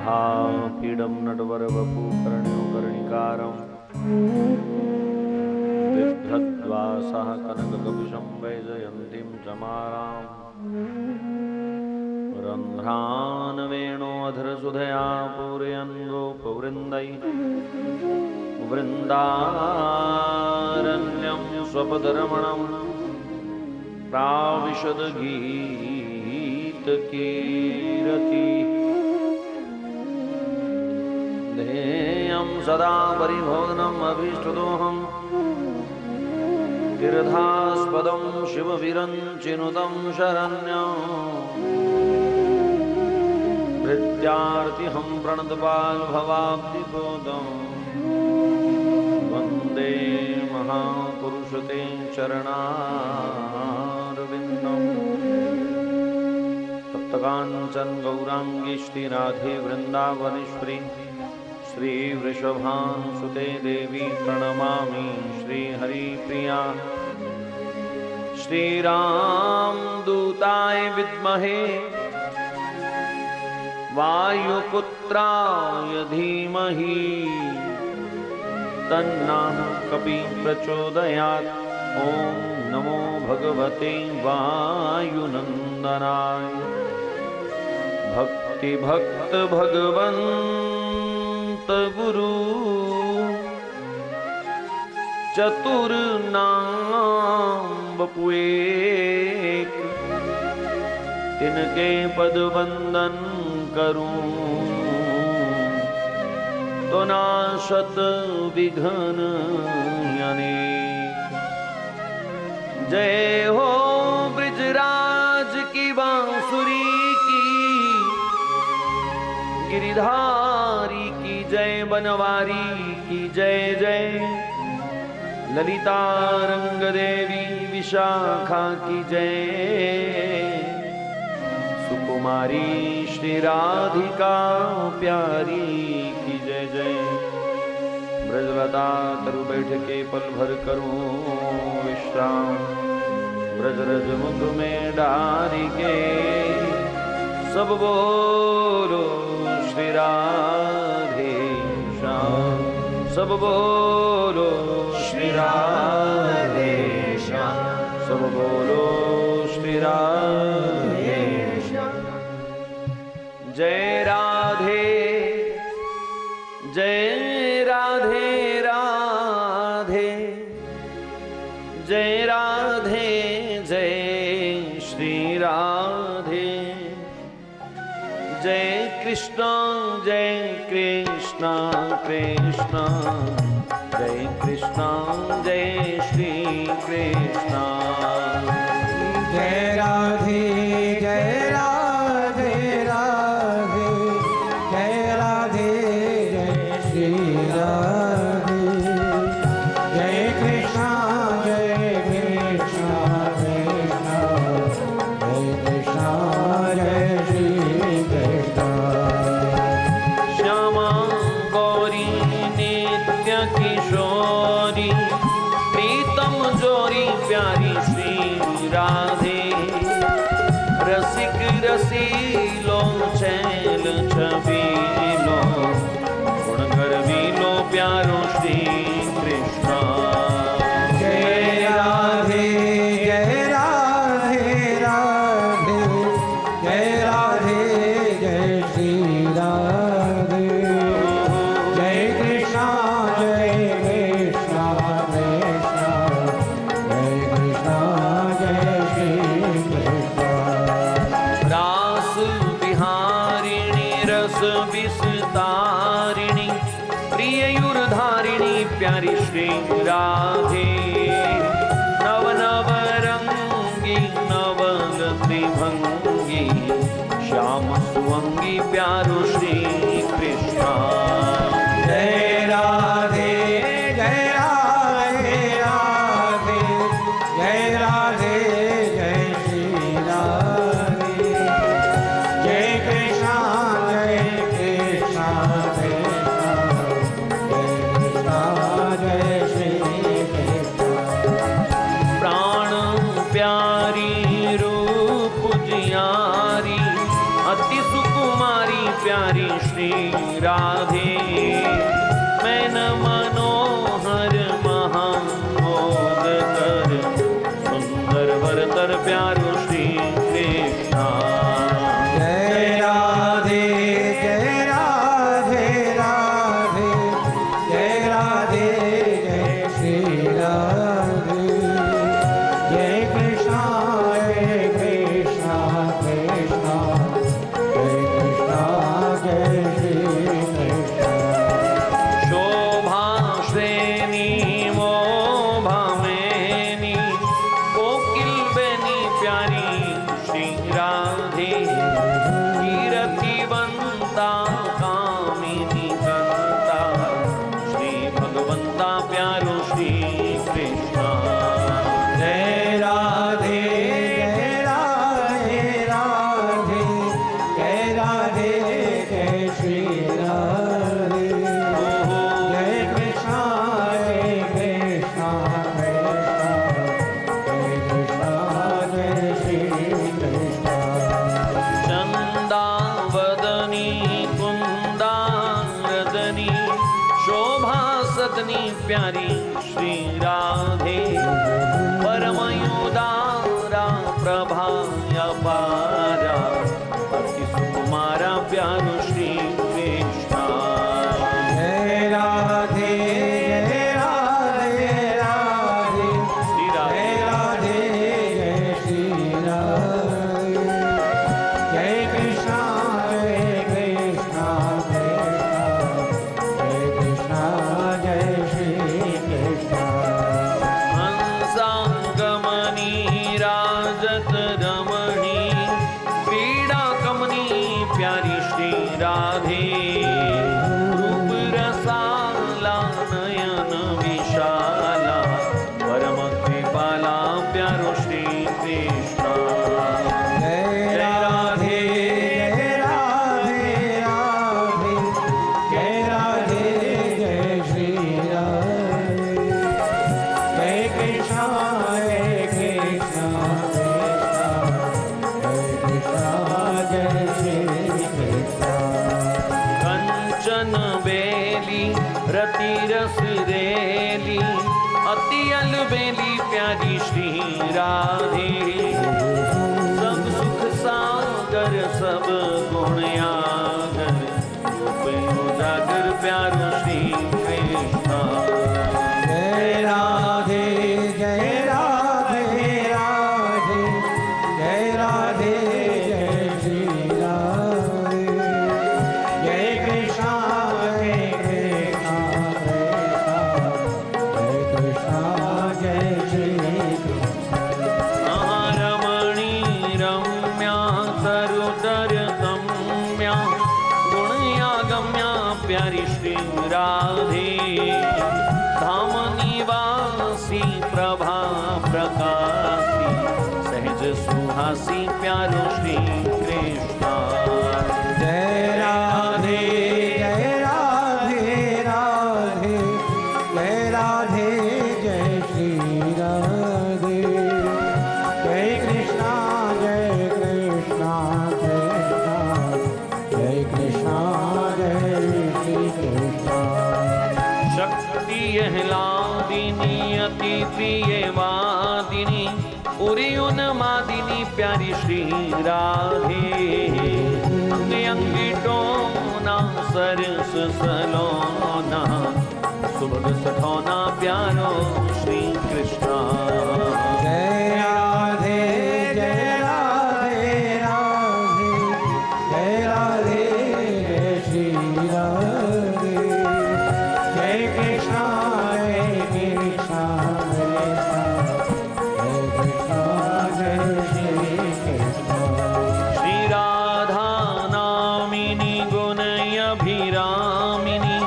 महापीडं नटवरवपुकर्ण्यो कर्णिकारं बिभ्रद्वासः कनककपिशं वैजयन्तीं चमारां रन्ध्रान् वेणोऽधरसुधया पूरयन् गोपवृन्दैः वृन्दारण्यं स्वपदरमणं प्राविशद्गीतकीरति ध्येयं सदा परिभवनम् अभीष्टदोहं तीर्थास्पदं शिवविरञ्चिनुतं शरण्यं भृत्यार्तिहं प्रणतपाल्भवाब्धिबोधम् वन्दे महापुरुषते चरणारविन्दम् तप्तकाञ्चन गौराङ्गी श्रीराधे वृन्दावनेश्वरी श्रीवृषभानुसुते देवी प्रणमामि श्रीहरिप्रिया श्रीरामदूताय विद्महे वायुपुत्राय धीमहि तन्नः कपिः प्रचोदयात्। ॐ नमो भगवते वायुनन्दनाय। भक्ति भक्त भगवन्त गुरु चतुर नाम बपुएक, तिनके पद वंदन करूं तो नाशत विघ्न अनेक। जय हो ब्रिजराज की बांसुरी की, गिरिधारी की जय, बनवारी की जय जय। ललिता रंग देवी विशाखा की जय, सुकुमारी श्री राधिका प्यारी की जय जय। ब्रजलता तरु बैठ के पल भर करूं विश्राम, ब्रजरज मुख में डारी के सब बोलो श्री राधे श्याम, सब बोलो श्री राधे श्याम, सब बोलो श्री राधे श्याम। जय राधे जय राधे राधे, जय राधे जय श्री राधे। जय कृष्ण कृष्ण, जय कृष्ण जय श्री कृष्ण। जय राधे राधे राधे, जय राधे जय श्री राधे। जय कृष्ण कृष्ण, जय कृष्ण जय श्री कृष्ण। श्यामा गौरी नित्य किशोरी, प्रीतम जोरी प्यारी श्री राधे। रसिक रसीलो छैल छबीलो, गुण गर्वीलो प्यारो श्री कृष्ण। जय राधे राधे राधे, जय राधे जय श्री राधे। जय कृष्ण कृष्ण, जय कृष्ण जय श्री कृष्ण। रास विहारिणी रस विस्तारिणी, प्रिययुरधारिणी प्यारी श्री राधे। नव नव रंगी नवगति भंगी, श्याम सुअंगी प्यारो श्री कृष्ण। जय राधे राधे राधे, जय राधे जय श्री राधे। जय कृष्ण कृष्ण, जय कृष्ण जय श्री कृष्ण। प्राण प्यारी रूप जियारी, अति सुकुमारी प्यारी श्री राधे मैन मनोहर महामोद कर सुंदर वरतर प्यारो श्री कृष्णा जय राधे जय राधे राधे जय राधे जय श्री राधे जय कृष्णा कृष्णा कृष्णा जय कृष्णा जय श्री कृष्णा शोभा श्रेणी मोभा मैनी कोकिल बेनी प्यारी श्री राधे कीरतिवंता कामिनी कंता श्री भगवंता प्यारो श्री कृष्णा जय राधे जय राधे राधे जय राधे जय श्री राधे जय कृष्णा कृष्णा जय कृष्णा जय श्री कृष्णा चंदावदनी कुंदारदनी शोभा सदनी प्यारी श्री राधे परमयुदारा प्रभाया पारा अति सुकुमारा प्यारो श्री कृष्णा जय राधे जय राधे राधे श्री जय राधे राधे जय श्री राधे जय कृष्णा कृष्णा जय कृष्णा जय श्री कृष्णा हंसागमनी राजत रमणी क्रीड़ा कमनी प्यारी श्री राधे रूप रसाला नयन विशाला परम कृपाला प्यारो श्री कृष्णा जय राधे जय राधे राधे जय राधे जय श्री राधे जय कृष्णा कृष्णा जय कृष्णा जय श्री कृष्णा कंचन बेली रति रस रेली अति अलबेली प्यारी श्री राधे सब सुख सागर सब गुण यागर रूप उजागर प्यारो श्री कृष्णा जय राधे जय राधे राधे जय राधे जय श्री राधे जय कृष्णा जय श्री कृष्णा रमणी रम्या तरुतर गम्या गुणया गम्या प्यारी श्री राधे धाम निवासी प्रभा प्रकाशी सहज सुहासी प्यारो श्री कृष्णा जय राधे जय राधे राधे जय राधे जय श्री राधे जय कृष्णा कृष्णा जय कृष्णा जय श्री कृष्णा शक्ति यहलादिनी अति प्रिय वादिनी उरियुन मादिनी प्यारी श्री राधे अंग अंग टोना सरस सलोना सुभग सठौना प्यारो श्री कृष्णा जय राधे जय राधे राधे जय राधे जय श्री राधे जय कृष्णा कृष्णा जय श्री कृष्णा श्री राधा नामिनी गुणय अभिरामिनी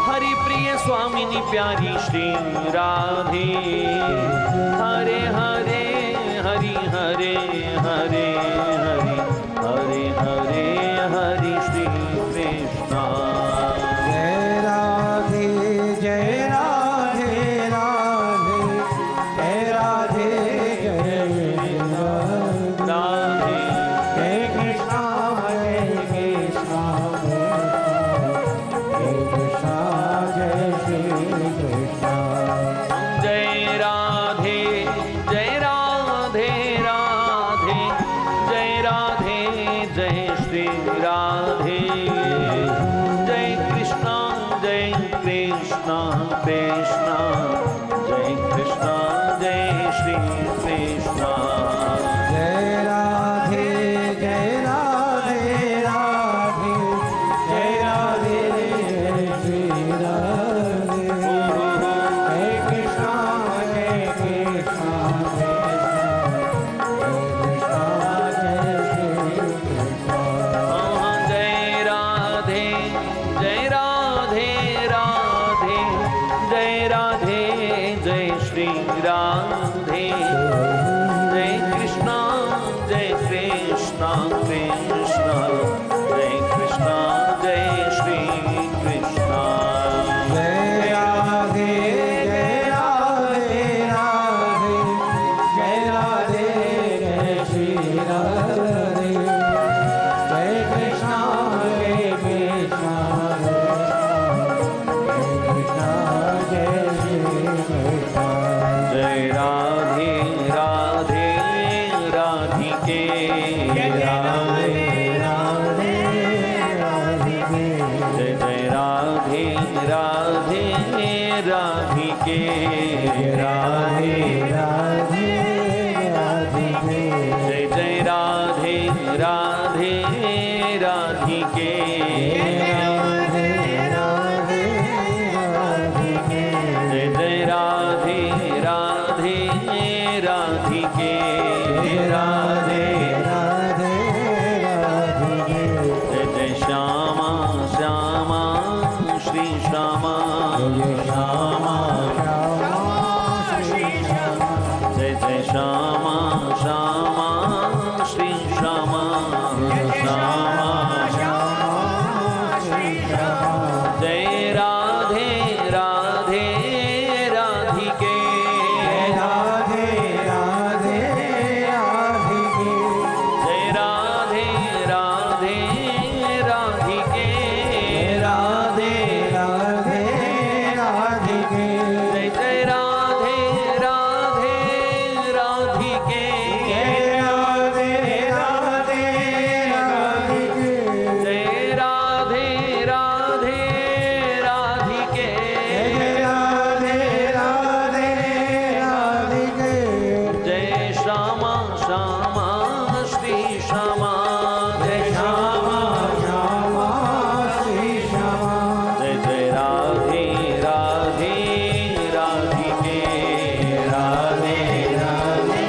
हरि प्रिय स्वामिनी प्यारी श्री राधे हरे हरे हरि हरे हरे हरि हरे हरे हरि श्री कृष्णा जय राधे जय राधे राधे जय राधे जय राधे राधे जय कृष्णा कृष्ण जय कृष्ण जय श्री कृष्ण जय राधे राधे राधे जय राधे जय श्री राधे जय कृष्ण जय श्री कृष्ण जय राधे राधे राधिके राधे राधे राधिके जय जय राधे राधे राधिके राधे राधे राधिके जय जय राधे राधे राधिके राधे राधे राधिके जय जय राधे राधे राधिके राधे राधे राधिके जय जय श्यामा श्यामा श्री श्यामा जय श्यामा श्यामा श्री श्यामा जय जय श्यामा श्यामा श्री श्यामा श्यामा श्री श्यामा जय राधे राधे राधिके राधे राधे राधिके जय राधे राधे राधिके राधे राधे राधिके जय जय राधे राधे राधिके राधे राधे राधिके जय राधे राधे राधिके राधे राधे राधिके जय श्यामा श्यामा श्री श्यामा जय श्यामा श्यामा श्री श्यामा जय जय राधे राधे राधिके राधे राधे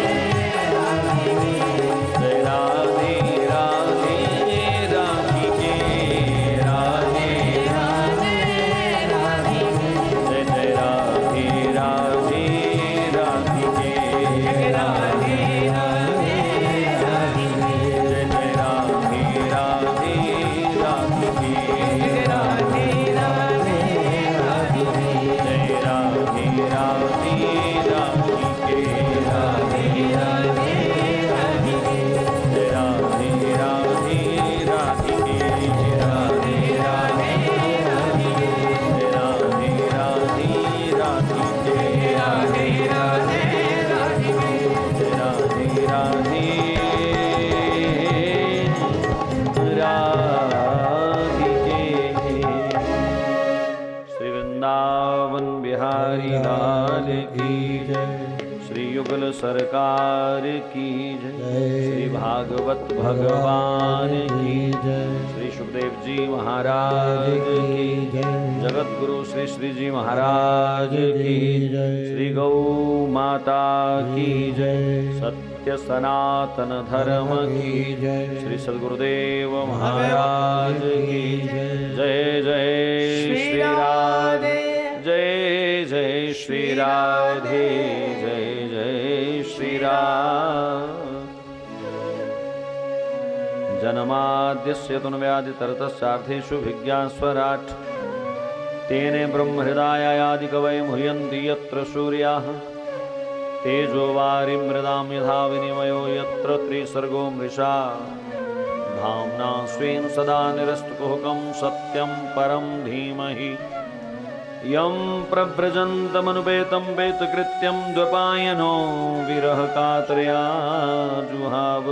जय राधे राधे राधिके राधे राधे जय जय राधे राधे राधिके राधे राधे जय जय राधे राधे राधिके राधे राधे जय राधे राधे राधिके राधे राधे जय राधे राधे राधिके राधे राधे जय राधे राधे राधिके राधे राधे जय राधे राधे राधिके श्री वृंदावन बिहारी लाल की जय श्री युगल सरकार की जय श्री भागवत भगवान की जय श्री सुखदेव जी महाराज की जगत गुरु श्री श्री जी महाराज की श्री गौ माता की जय सत्य सनातन धर्म की श्री सद्गुरुदेव महाराज की जय जय श्री राधे जय जय श्री राधे जय जय श्री राधे जन्माद्यस्य तनुव्याधितरतश्चार्थेषु भिज्ञास्वराट् तेने ब्रह्महृदायादिकवये मुह्यन्ति यत्र सूर्याः तेजो वारिमृदां यथा विनिमयो यत्र त्रिसर्गो मृषा धाम्ना स्वेन सदा निरस्तकुहकं सत्यं परं धीमहि यं प्रव्रजन्तमनुपेतं वेतकृत्यं द्वपायनो विरहकातरया जुहाव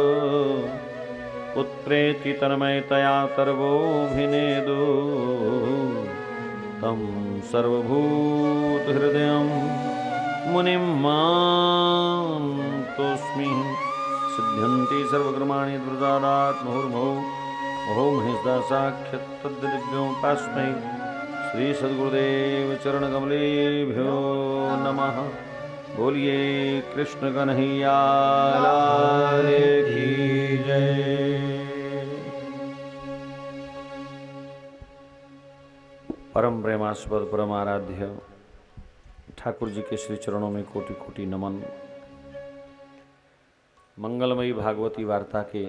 पुत्रेति तन्मयतया तर्वोऽभिनेदो तं सर्वभूतहृदयं मुनिं मां तोऽस्मि सिद्ध्यन्ति सर्वकर्माणि द्रुतादात् मुहुर्मुहुः ॐ महेशदासाख्यत् तद्दिव्योपास्मै श्री सद्गुरुदेव चरणकमलेभ्यो नमः। बोलिए कृष्ण कन्हैया लाल की जय। परम प्रेमास्पद परम आराध्य ठाकुर जी के श्री चरणों में कोटि कोटि नमन। मंगलमयी भागवती वार्ता के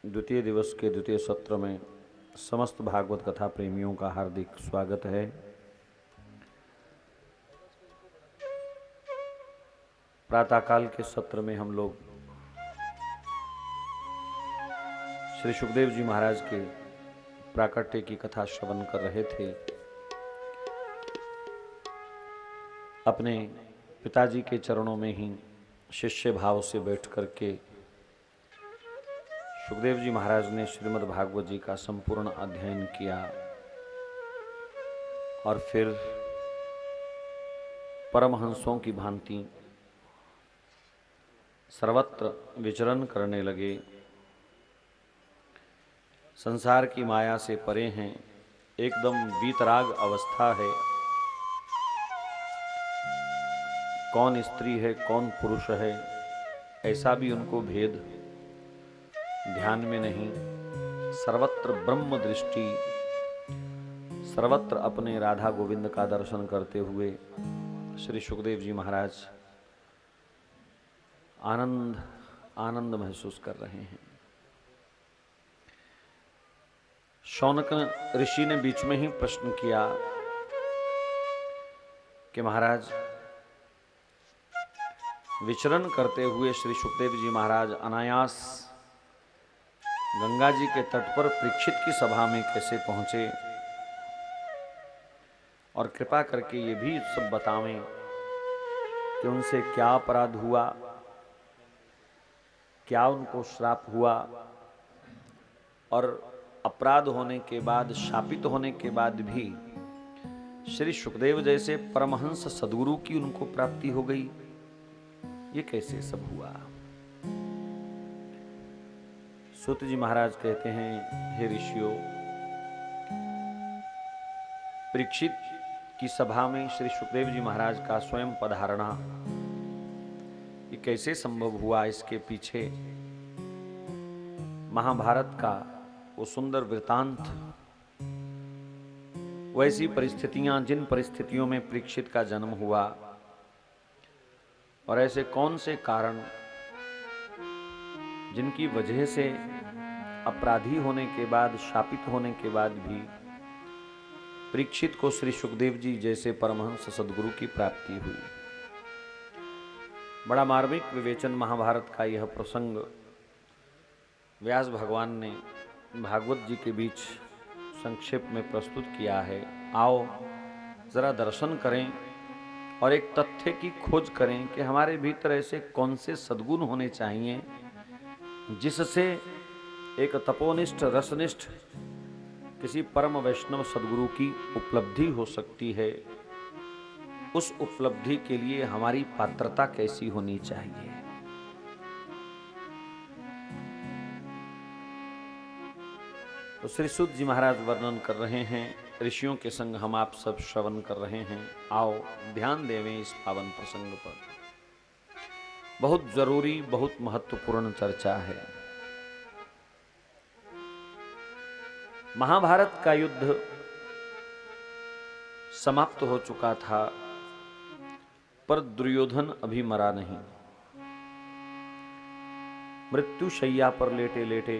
द्वितीय दिवस के द्वितीय सत्र में समस्त भागवत कथा प्रेमियों का हार्दिक स्वागत है। प्रातःकाल के सत्र में हम लोग श्री सुखदेव जी महाराज के प्राकट्य की कथा श्रवण कर रहे थे। अपने पिताजी के चरणों में ही शिष्य भाव से बैठ करके सुखदेव जी महाराज ने श्रीमद् भागवत जी का संपूर्ण अध्ययन किया और फिर परमहंसों की भांति सर्वत्र विचरण करने लगे। संसार की माया से परे हैं, एकदम वीतराग अवस्था है। कौन स्त्री है कौन पुरुष है ऐसा भी उनको भेद ध्यान में नहीं। सर्वत्र ब्रह्म दृष्टि, सर्वत्र अपने राधा गोविंद का दर्शन करते हुए श्री सुखदेव जी महाराज आनंद महसूस कर रहे हैं। शौनक ऋषि ने बीच में ही प्रश्न किया कि महाराज, विचरण करते हुए श्री सुखदेव जी महाराज अनायास गंगा जी के तट पर परीक्षित की सभा में कैसे पहुंचे, और कृपा करके ये भी सब बतावें कि उनसे क्या अपराध हुआ, क्या उनको श्राप हुआ, और अपराध होने के बाद, शापित होने के बाद भी श्री सुखदेव जैसे परमहंस सद्गुरु की उनको प्राप्ति हो गई। ये कैसे सब हुआ। सूत जी महाराज कहते हैं, हे ऋषियों, परीक्षित की सभा में श्री सुखदेव जी महाराज का स्वयं पधारना ये कैसे संभव हुआ। इसके पीछे महाभारत का वो सुंदर वृतांत, वैसी परिस्थितियां जिन परिस्थितियों में परीक्षित का जन्म हुआ, और ऐसे कौन से कारण जिनकी वजह से अपराधी होने के बाद, शापित होने के बाद भी परीक्षित को श्री सुखदेव जी जैसे परमहंस सद्गुरु की प्राप्ति हुई। बड़ा मार्मिक विवेचन महाभारत का यह प्रसंग व्यास भगवान ने भागवत जी के बीच संक्षेप में प्रस्तुत किया है। आओ जरा दर्शन करें और एक तथ्य की खोज करें कि हमारे भीतर ऐसे कौन से सद्गुण होने चाहिए जिससे एक तपोनिष्ठ रसनिष्ठ किसी परम वैष्णव सद्गुरु की उपलब्धि हो सकती है। उस उपलब्धि के लिए हमारी पात्रता कैसी होनी चाहिए। तो श्री सूत जी महाराज वर्णन कर रहे हैं, ऋषियों के संग हम आप सब श्रवण कर रहे हैं। आओ ध्यान देवें इस पावन प्रसंग पर। बहुत जरूरी, बहुत महत्वपूर्ण चर्चा है। महाभारत का युद्ध समाप्त हो चुका था, पर दुर्योधन अभी मरा नहीं। मृत्यु शैया पर लेटे लेटे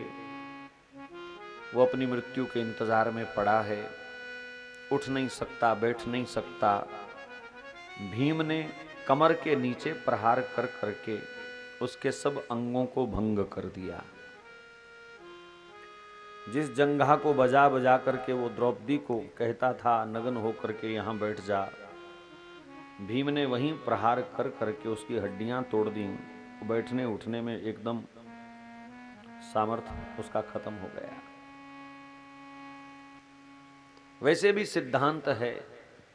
वो अपनी मृत्यु के इंतजार में पड़ा है। उठ नहीं सकता, बैठ नहीं सकता। भीम ने कमर के नीचे प्रहार कर करके उसके सब अंगों को भंग कर दिया। जिस जंघा को बजा बजा करके वो द्रौपदी को कहता था नग्न होकर के यहां बैठ जा, भीम ने वहीं प्रहार कर करके उसकी हड्डियां तोड़ दी। बैठने उठने में एकदम सामर्थ्य उसका खत्म हो गया। वैसे भी सिद्धांत है,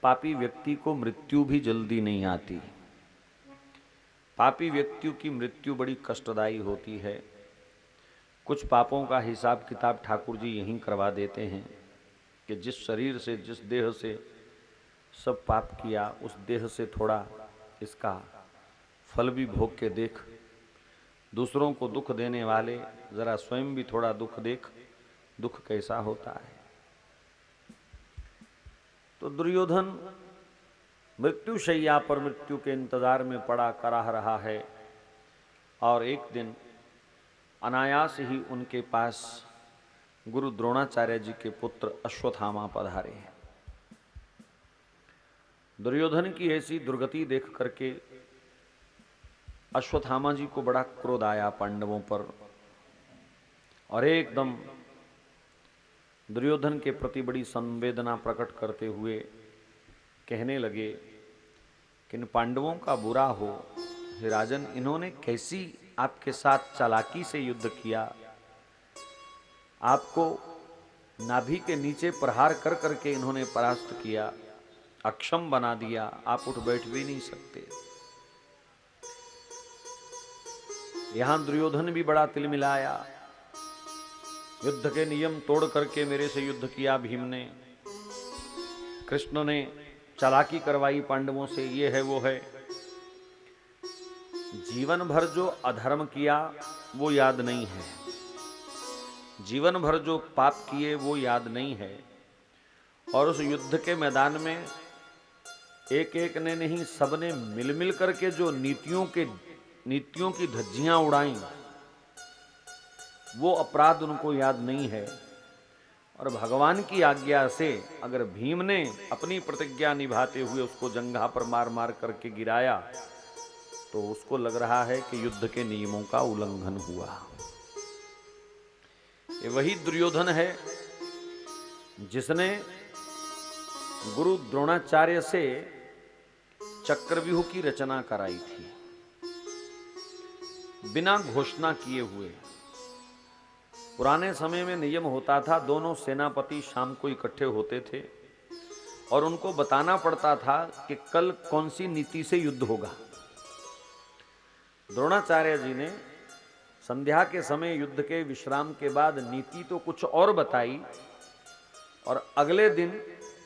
पापी व्यक्ति को मृत्यु भी जल्दी नहीं आती। पापी व्यक्ति की मृत्यु बड़ी कष्टदायी होती है। कुछ पापों का हिसाब किताब ठाकुर जी यहीं करवा देते हैं कि जिस शरीर से, जिस देह से सब पाप किया, उस देह से थोड़ा इसका फल भी भोग के देख। दूसरों को दुख देने वाले जरा स्वयं भी थोड़ा दुख देख, दुख कैसा होता है। तो दुर्योधन मृत्यु शैया पर मृत्यु के इंतजार में पड़ा कराह रहा है। और एक दिन अनायास ही उनके पास गुरु द्रोणाचार्य जी के पुत्र अश्वत्थामा पधारे हैं। दुर्योधन की ऐसी दुर्गति देख करके अश्वत्थामा जी को बड़ा क्रोध आया पांडवों पर, और एकदम दुर्योधन के प्रति बड़ी संवेदना प्रकट करते हुए कहने लगे कि इन पांडवों का बुरा हो, हे राजन, इन्होंने कैसी आपके साथ चालाकी से युद्ध किया, आपको नाभि के नीचे प्रहार कर करके इन्होंने परास्त किया, अक्षम बना दिया, आप उठ बैठ भी नहीं सकते। यहां दुर्योधन भी बड़ा तिलमिलाया, युद्ध के नियम तोड़ करके मेरे से युद्ध किया भीम ने, कृष्ण ने चालाकी करवाई पांडवों से, ये है वो है। जीवन भर जो अधर्म किया वो याद नहीं है, जीवन भर जो पाप किए वो याद नहीं है, और उस युद्ध के मैदान में एक एक ने नहीं, सबने मिल मिल करके जो नीतियों की धज्जियां उड़ाई, वो अपराध उनको याद नहीं है। और भगवान की आज्ञा से अगर भीम ने अपनी प्रतिज्ञा निभाते हुए उसको जंघा पर मार मार करके गिराया, तो उसको लग रहा है कि युद्ध के नियमों का उल्लंघन हुआ। ये वही दुर्योधन है जिसने गुरु द्रोणाचार्य से चक्रव्यूह की रचना कराई थी, बिना घोषणा किए हुए। पुराने समय में नियम होता था, दोनों सेनापति शाम को इकट्ठे होते थे और उनको बताना पड़ता था कि कल कौन सी नीति से युद्ध होगा। द्रोणाचार्य जी ने संध्या के समय युद्ध के विश्राम के बाद नीति तो कुछ और बताई, और अगले दिन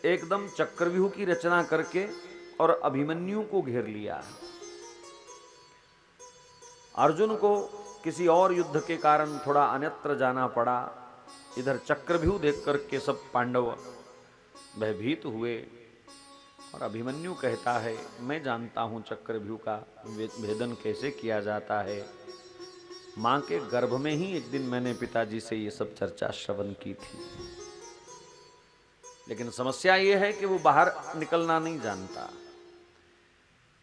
एकदम चक्रव्यूह की रचना करके और अभिमन्यु को घेर लिया। अर्जुन को किसी और युद्ध के कारण थोड़ा अन्यत्र जाना पड़ा, इधर चक्रव्यूह देख करके सब पांडव भयभीत हुए, और अभिमन्यु कहता है, मैं जानता हूं चक्रव्यूह का भेदन कैसे किया जाता है। मां के गर्भ में ही एक दिन मैंने पिताजी से ये सब चर्चा श्रवण की थी, लेकिन समस्या ये है कि वो बाहर निकलना नहीं जानता।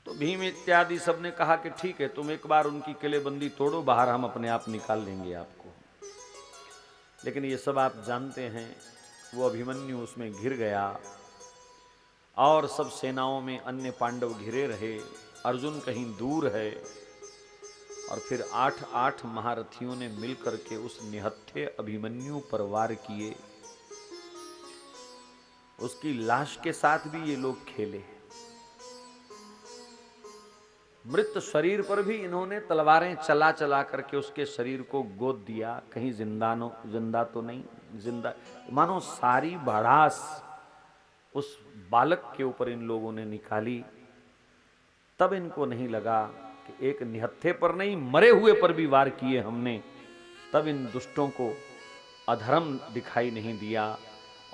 तो भीम इत्यादि सब ने कहा कि ठीक है, तुम एक बार उनकी किलेबंदी तोड़ो, बाहर हम अपने आप निकाल लेंगे आपको। लेकिन ये सब आप जानते हैं, वो अभिमन्यु उसमें घिर गया और सब सेनाओं में अन्य पांडव घिरे रहे, अर्जुन कहीं दूर है, और फिर 8 महारथियों ने मिलकर के उस निहत्थे अभिमन्यु पर वार किए। उसकी लाश के साथ भी ये लोग खेले, मृत शरीर पर भी इन्होंने तलवारें चला चला करके उसके शरीर को गोद दिया, कहीं जिंदा तो नहीं, जिंदा मानो सारी भड़ास उस बालक के ऊपर इन लोगों ने निकाली। तब इनको नहीं लगा कि एक निहत्थे पर नहीं, मरे हुए पर भी वार किए हमने, तब इन दुष्टों को अधर्म दिखाई नहीं दिया।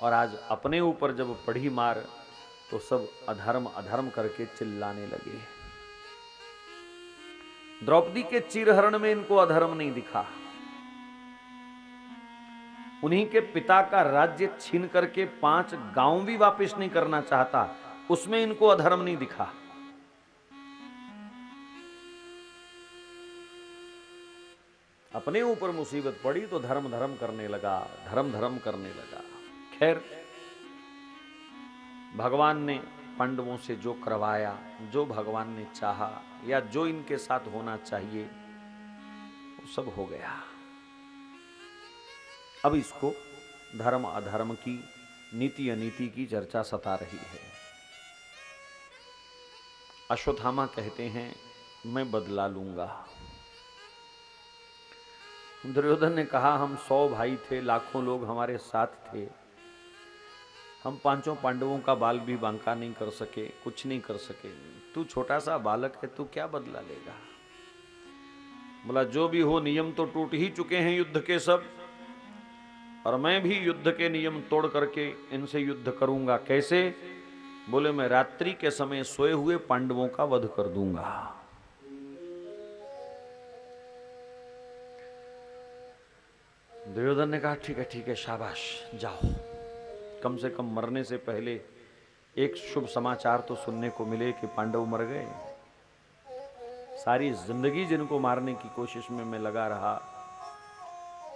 और आज अपने ऊपर जब पड़ी मार तो सब अधर्म अधर्म करके चिल्लाने लगे। द्रौपदी के चीरहरण में इनको अधर्म नहीं दिखा, उन्हीं के पिता का राज्य छीन करके 5 गांव भी वापस नहीं करना चाहता, उसमें इनको अधर्म नहीं दिखा। अपने ऊपर मुसीबत पड़ी तो धर्म धर्म करने लगा, धर्म धर्म करने लगा। खैर, भगवान ने पांडवों से जो करवाया, जो भगवान ने चाहा या जो इनके साथ होना चाहिए, वो सब हो गया। अब इसको धर्म अधर्म की, नीति अनीति की चर्चा सता रही है। अश्वत्थामा कहते हैं, मैं बदला लूंगा। दुर्योधन ने कहा, हम 100 भाई थे, लाखों लोग हमारे साथ थे, हम 5 पांडवों का बाल भी बांका नहीं कर सके, कुछ नहीं कर सके, तू छोटा सा बालक है, तू क्या बदला लेगा। बोला, जो भी हो, नियम तो टूट ही चुके हैं युद्ध के सब, और मैं भी युद्ध के नियम तोड़ करके इनसे युद्ध करूंगा। कैसे? बोले, मैं रात्रि के समय सोए हुए पांडवों का वध कर दूंगा। दुर्योधन ने कहा ठीक है शाबाश जाओ, कम से कम मरने से पहले एक शुभ समाचार तो सुनने को मिले कि पांडव मर गए। सारी जिंदगी जिनको मारने की कोशिश में मैं लगा रहा,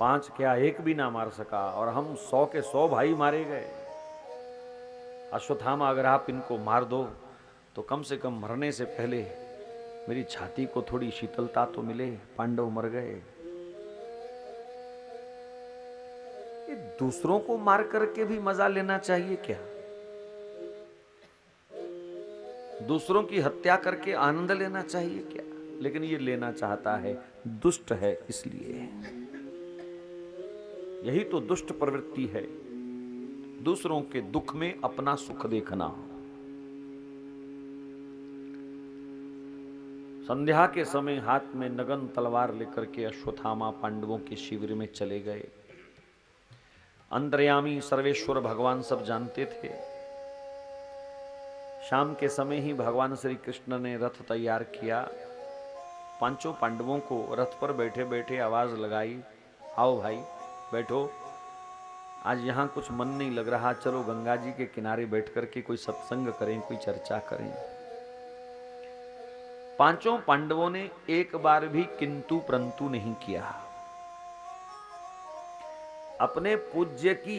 5 क्या 1 भी ना मार सका, और हम 100 के 100 भाई मारे गए। अश्वत्थामा अगर आप इनको मार दो तो कम से कम मरने से पहले मेरी छाती को थोड़ी शीतलता तो मिले, पांडव मर गए। ये दूसरों को मार करके भी मजा लेना चाहिए क्या? दूसरों की हत्या करके आनंद लेना चाहिए क्या? लेकिन ये लेना चाहता है, दुष्ट है इसलिए। यही तो दुष्ट प्रवृत्ति है, दूसरों के दुख में अपना सुख देखना। संध्या के समय हाथ में नगन तलवार लेकर के अश्वत्थामा पांडवों के शिविर में चले गए। अंतर्यामी सर्वेश्वर भगवान सब जानते थे। शाम के समय ही भगवान श्री कृष्ण ने रथ तैयार किया। 5 पांडवों को रथ पर बैठे बैठे आवाज लगाई, आओ भाई बैठो, आज यहाँ कुछ मन नहीं लग रहा, चलो गंगा जी के किनारे बैठ करके कोई सत्संग करें, कोई चर्चा करें। 5 पांडवों ने एक बार भी किंतु परंतु नहीं किया। अपने पूज्य की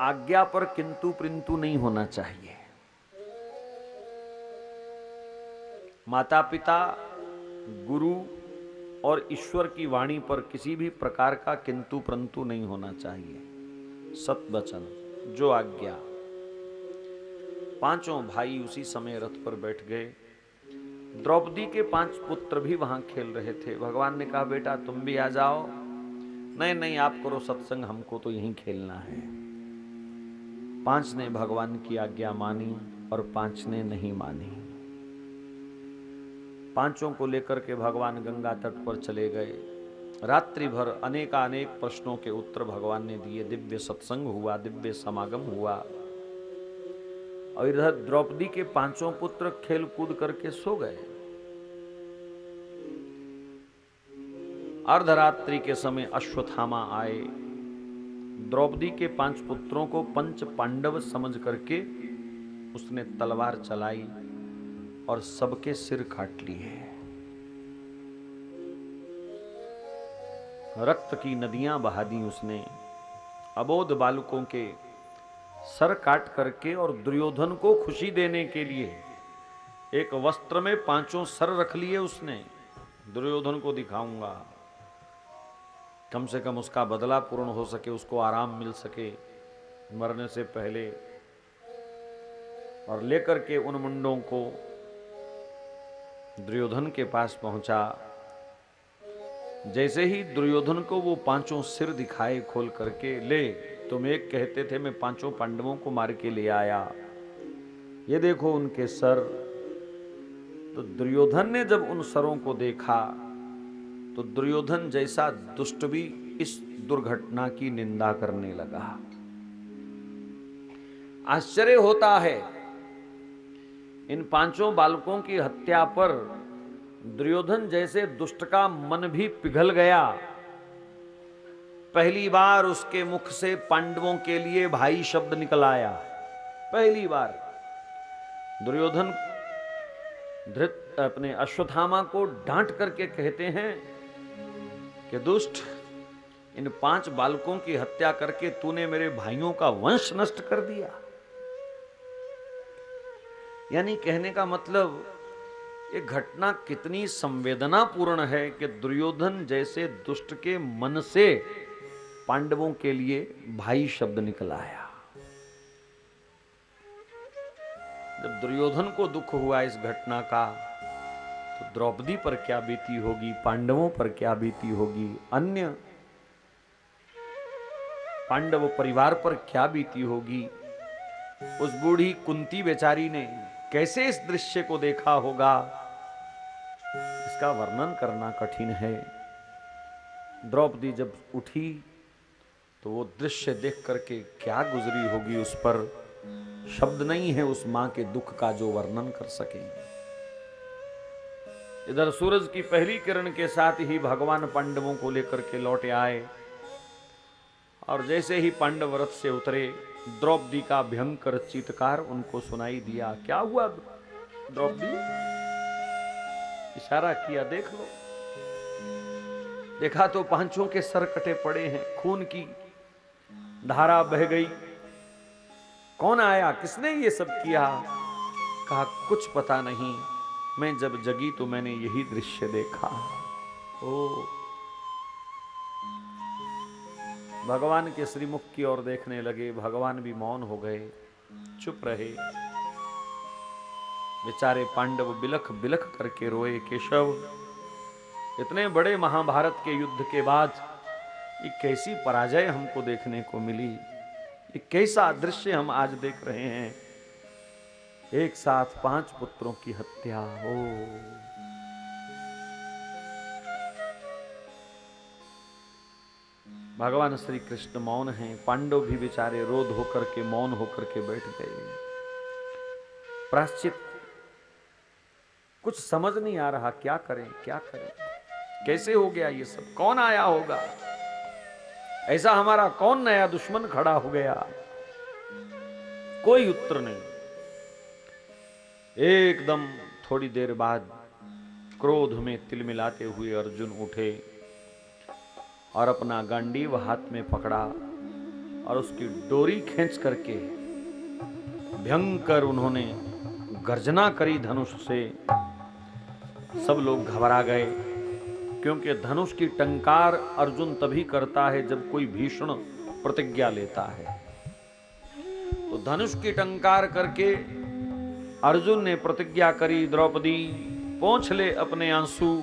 आज्ञा पर किंतु परंतु नहीं होना चाहिए। माता पिता, गुरु और ईश्वर की वाणी पर किसी भी प्रकार का किंतु परंतु नहीं होना चाहिए। सत वचन, जो आज्ञा। 5 भाई उसी समय रथ पर बैठ गए। द्रौपदी के 5 पुत्र भी वहां खेल रहे थे। भगवान ने कहा बेटा तुम भी आ जाओ। नहीं आप करो सत्संग, हमको तो यहीं खेलना है। 5 ने भगवान की आज्ञा मानी और 5 ने नहीं मानी। 5 को लेकर के भगवान गंगा तट पर चले गए। रात्रि भर अनेकानेक प्रश्नों के उत्तर भगवान ने दिए। दिव्य सत्संग हुआ, दिव्य समागम हुआ। और इधर द्रौपदी के 5 पुत्र खेल कूद करके सो गए। अर्धरात्रि के समय अश्वत्थामा आए। द्रौपदी के 5 पुत्रों को 5 पांडव समझ करके उसने तलवार चलाई और सबके सिर काट लिए। रक्त की नदियां बहा दी उसने। अबोध बालकों के सर काट करके और दुर्योधन को खुशी देने के लिए एक वस्त्र में 5 सर रख लिए उसने। दुर्योधन को दिखाऊंगा, कम से कम उसका बदला पूर्ण हो सके, उसको आराम मिल सके मरने से पहले। और लेकर के उन मुंडों को दुर्योधन के पास पहुंचा। जैसे ही दुर्योधन को वो 5 सिर दिखाए खोल करके, ले तुम एक कहते थे, मैं 5 पांडवों को मार के ले आया, ये देखो उनके सर। तो दुर्योधन ने जब उन सरों को देखा तो दुर्योधन जैसा दुष्ट भी इस दुर्घटना की निंदा करने लगा। आश्चर्य होता है, इन 5 बालकों की हत्या पर दुर्योधन जैसे दुष्ट का मन भी पिघल गया। पहली बार उसके मुख से पांडवों के लिए भाई शब्द निकल आया। पहली बार दुर्योधन अपने अश्वत्थामा को डांट करके कहते हैं कि दुष्ट, इन 5 बालकों की हत्या करके तूने मेरे भाइयों का वंश नष्ट कर दिया। यानी कहने का मतलब ये घटना कितनी संवेदनापूर्ण है कि दुर्योधन जैसे दुष्ट के मन से पांडवों के लिए भाई शब्द निकल आया। जब दुर्योधन को दुख हुआ इस घटना का, तो द्रौपदी पर क्या बीती होगी, पांडवों पर क्या बीती होगी, अन्य पांडव परिवार पर क्या बीती होगी। उस बूढ़ी कुंती बेचारी ने कैसे इस दृश्य को देखा होगा, इसका वर्णन करना कठिन है। द्रौपदी जब उठी तो वो दृश्य देख करके क्या गुजरी होगी, उस पर शब्द नहीं है उस मां के दुख का जो वर्णन कर सके। इधर सूरज की पहली किरण के साथ ही भगवान पांडवों को लेकर के लौट आए। और जैसे ही पांडव रथ से उतरे, द्रौपदी का भयंकर चीत्कार उनको सुनाई दिया। क्या हुआ द्रौपदी? इशारा किया, देख लो। देखा तो पांचों के सर कटे पड़े हैं, खून की धारा बह गई। कौन आया, किसने ये सब किया? कहा कुछ पता नहीं, मैं जब जगी तो मैंने यही दृश्य देखा। ओ, भगवान के श्रीमुख की ओर देखने लगे। भगवान भी मौन हो गए, चुप रहे। बेचारे पांडव बिलख बिलख करके रोए। केशव, इतने बड़े महाभारत के युद्ध के बाद ये कैसी पराजय हमको देखने को मिली, ये कैसा दृश्य हम आज देख रहे हैं। एक साथ 5 पुत्रों की हत्या हो। भगवान श्री कृष्ण मौन हैं, पांडव भी बेचारे रोध होकर के मौन होकर के बैठ गए। प्रायश्चित कुछ समझ नहीं आ रहा, क्या करें क्या करें, कैसे हो गया ये सब, कौन आया होगा, ऐसा हमारा कौन नया दुश्मन खड़ा हो गया। कोई उत्तर नहीं। एकदम थोड़ी देर बाद क्रोध में तिलमिलाते हुए अर्जुन उठे और अपना गांडीव हाथ में पकड़ा और उसकी डोरी खींच करके भयंकर उन्होंने गर्जना करी धनुष से। सब लोग घबरा गए, क्योंकि धनुष की टंकार अर्जुन तभी करता है जब कोई भीषण प्रतिज्ञा लेता है। तो धनुष की टंकार करके अर्जुन ने प्रतिज्ञा करी, द्रौपदी पोंछ ले अपने आंसू,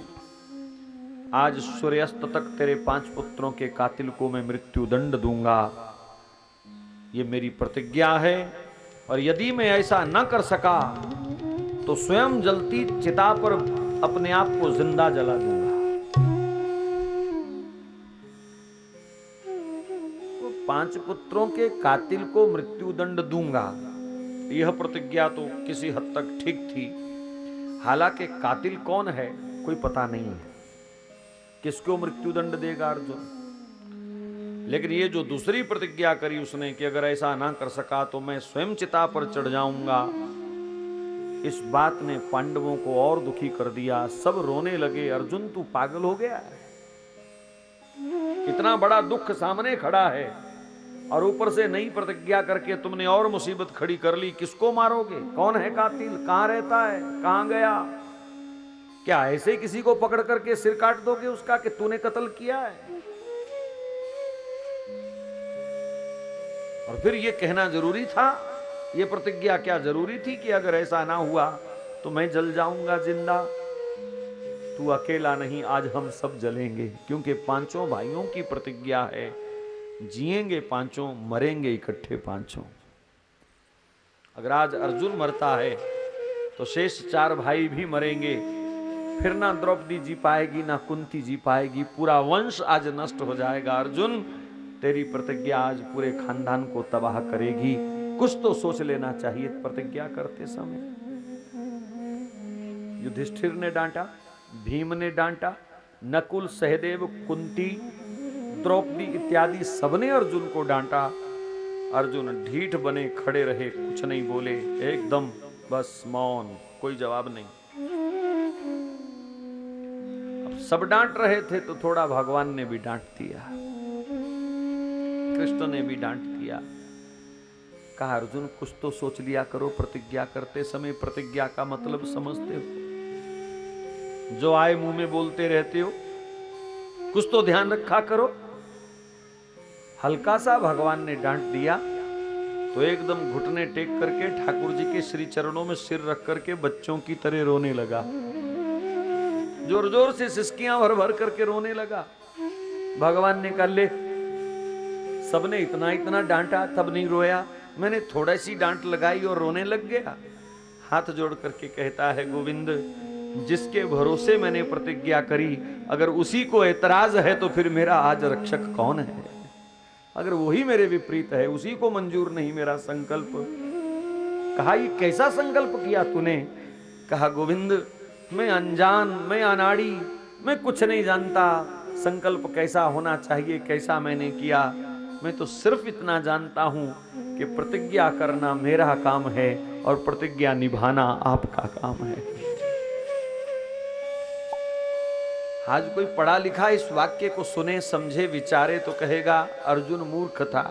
आज सूर्यास्त तक तेरे 5 पुत्रों के कातिल को मैं मृत्यु दंड दूंगा, ये मेरी प्रतिज्ञा है। और यदि मैं ऐसा न कर सका तो स्वयं जलती चिता पर अपने आप को जिंदा जला दूंगा। तो 5 पुत्रों के कातिल को मृत्यु दंड दूंगा, यह प्रतिज्ञा तो किसी हद तक ठीक थी। हालांकि कातिल कौन है कोई पता नहीं है, किसको मृत्यु दंड देगा अर्जुन। लेकिन ये जो दूसरी प्रतिज्ञा करी उसने कि अगर ऐसा ना कर सका तो मैं स्वयं चिता पर चढ़ जाऊंगा, इस बात ने पांडवों को और दुखी कर दिया। सब रोने लगे, अर्जुन तू पागल हो गया है, इतना बड़ा दुख सामने खड़ा है और ऊपर से नई प्रतिज्ञा करके तुमने और मुसीबत खड़ी कर ली। किसको मारोगे, कौन है कातिल, कहां रहता है, कहां गया? क्या ऐसे किसी को पकड़ करके सिर काट दोगे उसका कि तूने कत्ल किया है? और फिर ये कहना जरूरी था, ये प्रतिज्ञा क्या जरूरी थी कि अगर ऐसा ना हुआ तो मैं जल जाऊंगा जिंदा? तू अकेला नहीं, आज हम सब जलेंगे, क्योंकि 5 भाइयों की प्रतिज्ञा है, जिएंगे 5, मरेंगे इकट्ठे 5। अगर आज अर्जुन मरता है तो शेष 4 भाई भी मरेंगे, फिर ना द्रौपदी जी पाएगी ना कुंती जी पाएगी, पूरा वंश आज नष्ट हो जाएगा। अर्जुन तेरी प्रतिज्ञा आज पूरे खानदान को तबाह करेगी, कुछ तो सोच लेना चाहिए प्रतिज्ञा करते समय। युधिष्ठिर ने डांटा, भीम ने डांटा, नकुल, सहदेव, कुंती, द्रौपदी इत्यादि सबने अर्जुन को डांटा। अर्जुन ढीठ बने खड़े रहे, कुछ नहीं बोले, एकदम बस मौन, कोई जवाब नहीं। अब सब डांट रहे थे तो थोड़ा भगवान ने भी डांट दिया, कृष्ण ने भी डांट दिया। कहा अर्जुन कुछ तो सोच लिया करो, प्रतिज्ञा करते समय प्रतिज्ञा का मतलब समझते हो, जो आए मुंह में बोलते रहते हो, कुछ तो ध्यान रखा करो। हल्का सा भगवान ने डांट दिया तो एकदम घुटने टेक करके ठाकुर जी के श्री चरणों में सिर रख करके बच्चों की तरह रोने लगा, जोर जोर से सिसकियां भर भर करके रोने लगा। भगवान ने कहा ले, सबने इतना इतना डांटा तब नहीं रोया, मैंने थोड़ा सी डांट लगाई और रोने लग गया। हाथ जोड़ करके कहता है गोविंद, जिसके भरोसे मैंने प्रतिज्ञा करी, अगर उसी को एतराज है तो फिर मेरा आज रक्षक कौन है? अगर वही मेरे विपरीत है, उसी को मंजूर नहीं मेरा संकल्प। कहा ये कैसा संकल्प किया तूने? कहा गोविंद मैं अनजान, मैं अनाड़ी, मैं कुछ नहीं जानता, संकल्प कैसा होना चाहिए कैसा मैंने किया। मैं तो सिर्फ इतना जानता हूं कि प्रतिज्ञा करना मेरा काम है और प्रतिज्ञा निभाना आपका काम है। आज कोई पढ़ा लिखा इस वाक्य को सुने, समझे, विचारे तो कहेगा अर्जुन मूर्ख था।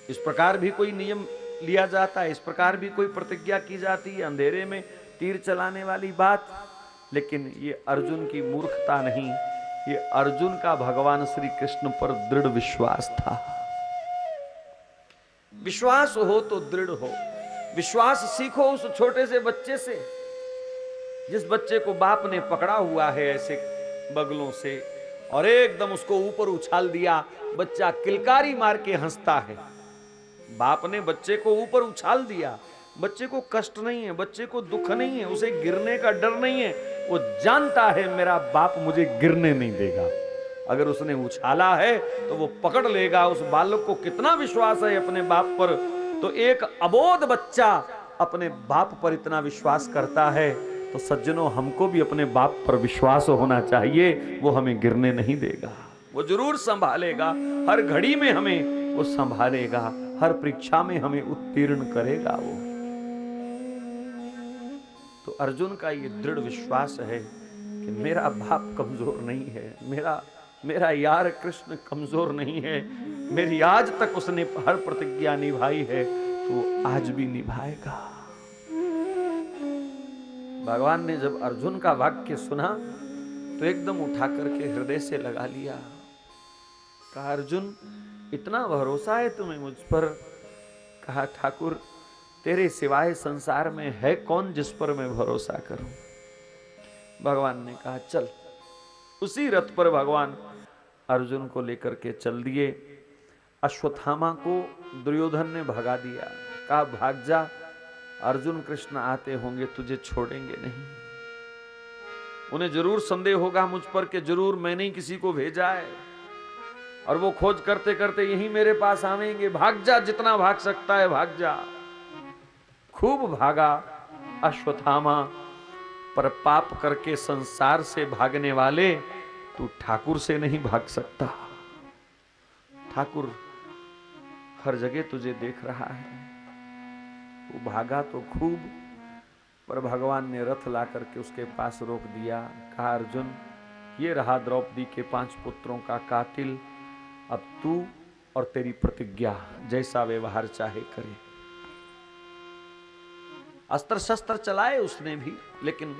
इस प्रकार भी कोई नियम लिया जाता है, इस प्रकार भी कोई प्रतिज्ञा की जाती है, अंधेरे में तीर चलाने वाली बात। लेकिन ये अर्जुन की मूर्खता नहीं, ये अर्जुन का भगवान श्री कृष्ण पर दृढ़ विश्वास था। विश्वास हो तो दृढ़ हो। विश्वास सीखो उस छोटे से बच्चे से, जिस बच्चे को बाप ने पकड़ा हुआ है ऐसे बगलों से और एकदम उसको ऊपर उछाल दिया। बच्चा किलकारी मार के हंसता है। बाप ने बच्चे को ऊपर उछाल दिया। बच्चे को कष्ट नहीं है, बच्चे को दुख नहीं है, उसे गिरने का डर नहीं है। वो जानता है मेरा बाप मुझे गिरने नहीं देगा। अगर उसने उछाला है तो वो पकड़ लेगा। उस बालक को कितना विश्वास है अपने बाप पर। तो एक अबोध बच्चा अपने बाप पर इतना विश्वास करता है तो सज्जनों, हमको भी अपने बाप पर विश्वास होना चाहिए। वो हमें गिरने नहीं देगा, वो जरूर संभालेगा। हर घड़ी में हमें वो संभालेगा, हर परीक्षा में हमें उत्तीर्ण करेगा वो। तो अर्जुन का ये दृढ़ विश्वास है कि मेरा बाप कमजोर नहीं है, मेरा यार कृष्ण कमजोर नहीं है। मेरी आज तक उसने हर प्रतिज्ञा निभाई है तो वो आज भी निभाएगा। भगवान ने जब अर्जुन का वाक्य सुना तो एकदम उठा करके हृदय से लगा लिया। कहा अर्जुन, इतना भरोसा है तुम्हें मुझ पर? कहा ठाकुर, तेरे सिवाय संसार में है कौन जिस पर मैं भरोसा करूं? भगवान ने कहा चल। उसी रथ पर भगवान अर्जुन को लेकर के चल दिए। अश्वत्थामा को दुर्योधन ने भगा दिया। कहा भाग जा, अर्जुन कृष्ण आते होंगे, तुझे छोड़ेंगे नहीं। उन्हें जरूर संदेह होगा मुझ पर कि जरूर मैंने ही किसी को भेजा है और वो खोज करते करते यहीं मेरे पास आवेंगे। भाग जा, जितना भाग सकता है भाग जा। खूब भागा अश्वत्थामा, पर पाप करके संसार से भागने वाले तू ठाकुर से नहीं भाग सकता। ठाकुर हर जगह तुझे देख रहा है। वो भागा तो खूब, पर भगवान ने रथ ला करके उसके पास रोक दिया। कहा अर्जुन, ये रहा द्रौपदी के 5 पुत्रों का कातिल। अब तू और तेरी प्रतिज्ञा जैसा व्यवहार चाहे करे। अस्त्र शस्त्र चलाए उसने भी, लेकिन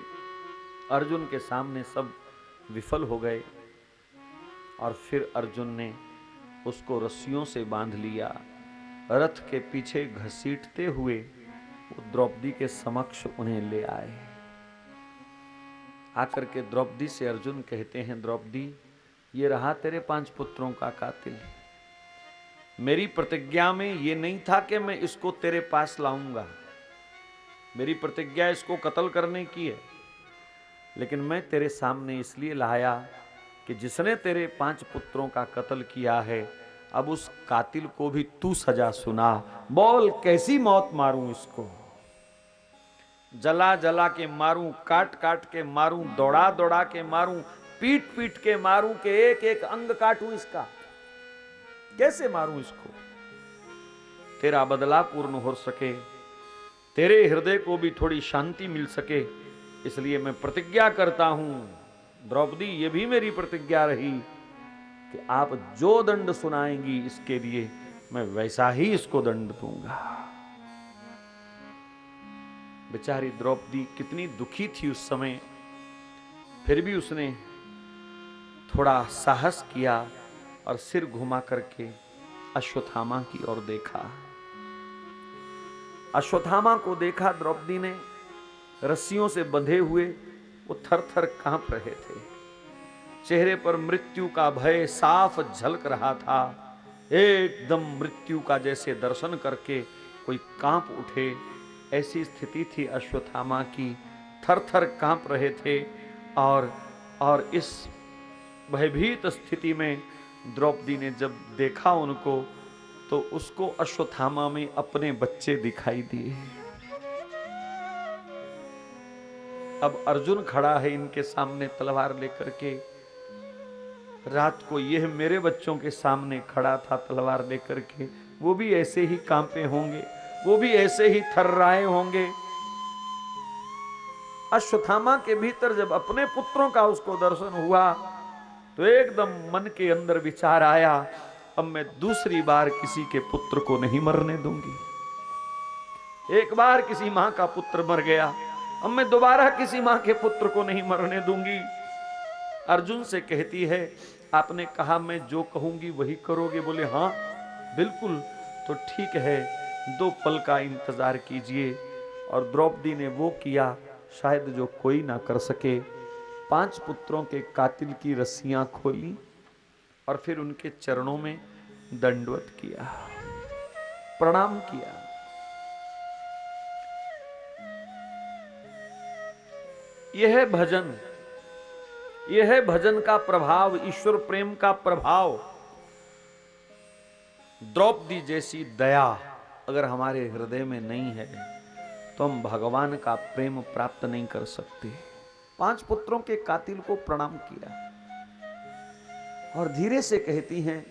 अर्जुन के सामने सब विफल हो गए। और फिर अर्जुन ने उसको रस्सियों से बांध लिया। रथ के पीछे घसीटते हुए वो द्रौपदी के समक्ष उन्हें ले आए। आकर के द्रौपदी से अर्जुन कहते हैं, द्रौपदी, ये रहा तेरे 5 पुत्रों का कातिल। मेरी प्रतिज्ञा में ये नहीं था कि मैं इसको तेरे पास लाऊंगा। मेरी प्रतिज्ञा इसको कत्ल करने की है, लेकिन मैं तेरे सामने इसलिए लाया कि जिसने तेरे 5 पुत्रों का कत्ल किया है, अब उस कातिल को भी तू सजा सुना। बोल कैसी मौत मारूं इसको? जला जला के मारूं, काट काट के मारूं, दौड़ा दौड़ा के मारूं, पीट पीट के मारूं, के एक एक अंग काटूं इसका? कैसे मारूं इसको? तेरा बदला पूर्ण हो सके, तेरे हृदय को भी थोड़ी शांति मिल सके, इसलिए मैं प्रतिज्ञा करता हूं। द्रौपदी, ये भी मेरी प्रतिज्ञा रही कि आप जो दंड सुनाएंगी इसके लिए मैं वैसा ही इसको दंड दूंगा। बेचारी द्रौपदी कितनी दुखी थी उस समय, फिर भी उसने थोड़ा साहस किया और सिर घुमा करके अश्वत्थामा की ओर देखा। अश्वत्थामा को देखा द्रौपदी ने, रस्सियों से बंधे हुए वो थर थर कांप रहे थे। चेहरे पर मृत्यु का भय साफ झलक रहा था। एकदम मृत्यु का जैसे दर्शन करके कोई कांप उठे, ऐसी स्थिति थी अश्वत्थामा की। थर थर कांप रहे थे और इस भयभीत स्थिति में द्रौपदी ने जब देखा उनको, तो उसको अश्वत्थामा में अपने बच्चे दिखाई दिए। अब अर्जुन खड़ा है इनके सामने तलवार लेकर के। रात को यह मेरे बच्चों के सामने खड़ा था तलवार लेकर के, वो भी ऐसे ही कांपे होंगे, वो भी ऐसे ही थर्राए होंगे। अश्वत्थामा के भीतर जब अपने पुत्रों का उसको दर्शन हुआ तो एकदम मन के अंदर विचार आया, अब मैं दूसरी बार किसी के पुत्र को नहीं मरने दूंगी। एक बार किसी मां का पुत्र मर गया, अब मैं दोबारा किसी मां के पुत्र को नहीं मरने दूंगी। अर्जुन से कहती है, आपने कहा मैं जो कहूंगी वही करोगे? बोले हाँ बिल्कुल। तो ठीक है, 2 पल का इंतजार कीजिए। और द्रौपदी ने वो किया शायद जो कोई ना कर सके। 5 पुत्रों के कातिल की रस्सियां खोली और फिर उनके चरणों में दंडवत किया, प्रणाम किया। यह भजन का प्रभाव, ईश्वर प्रेम का प्रभाव। द्रौपदी जैसी दया अगर हमारे हृदय में नहीं है तो हम भगवान का प्रेम प्राप्त नहीं कर सकते। 5 पुत्रों के कातिल को प्रणाम किया और धीरे से कहती हैं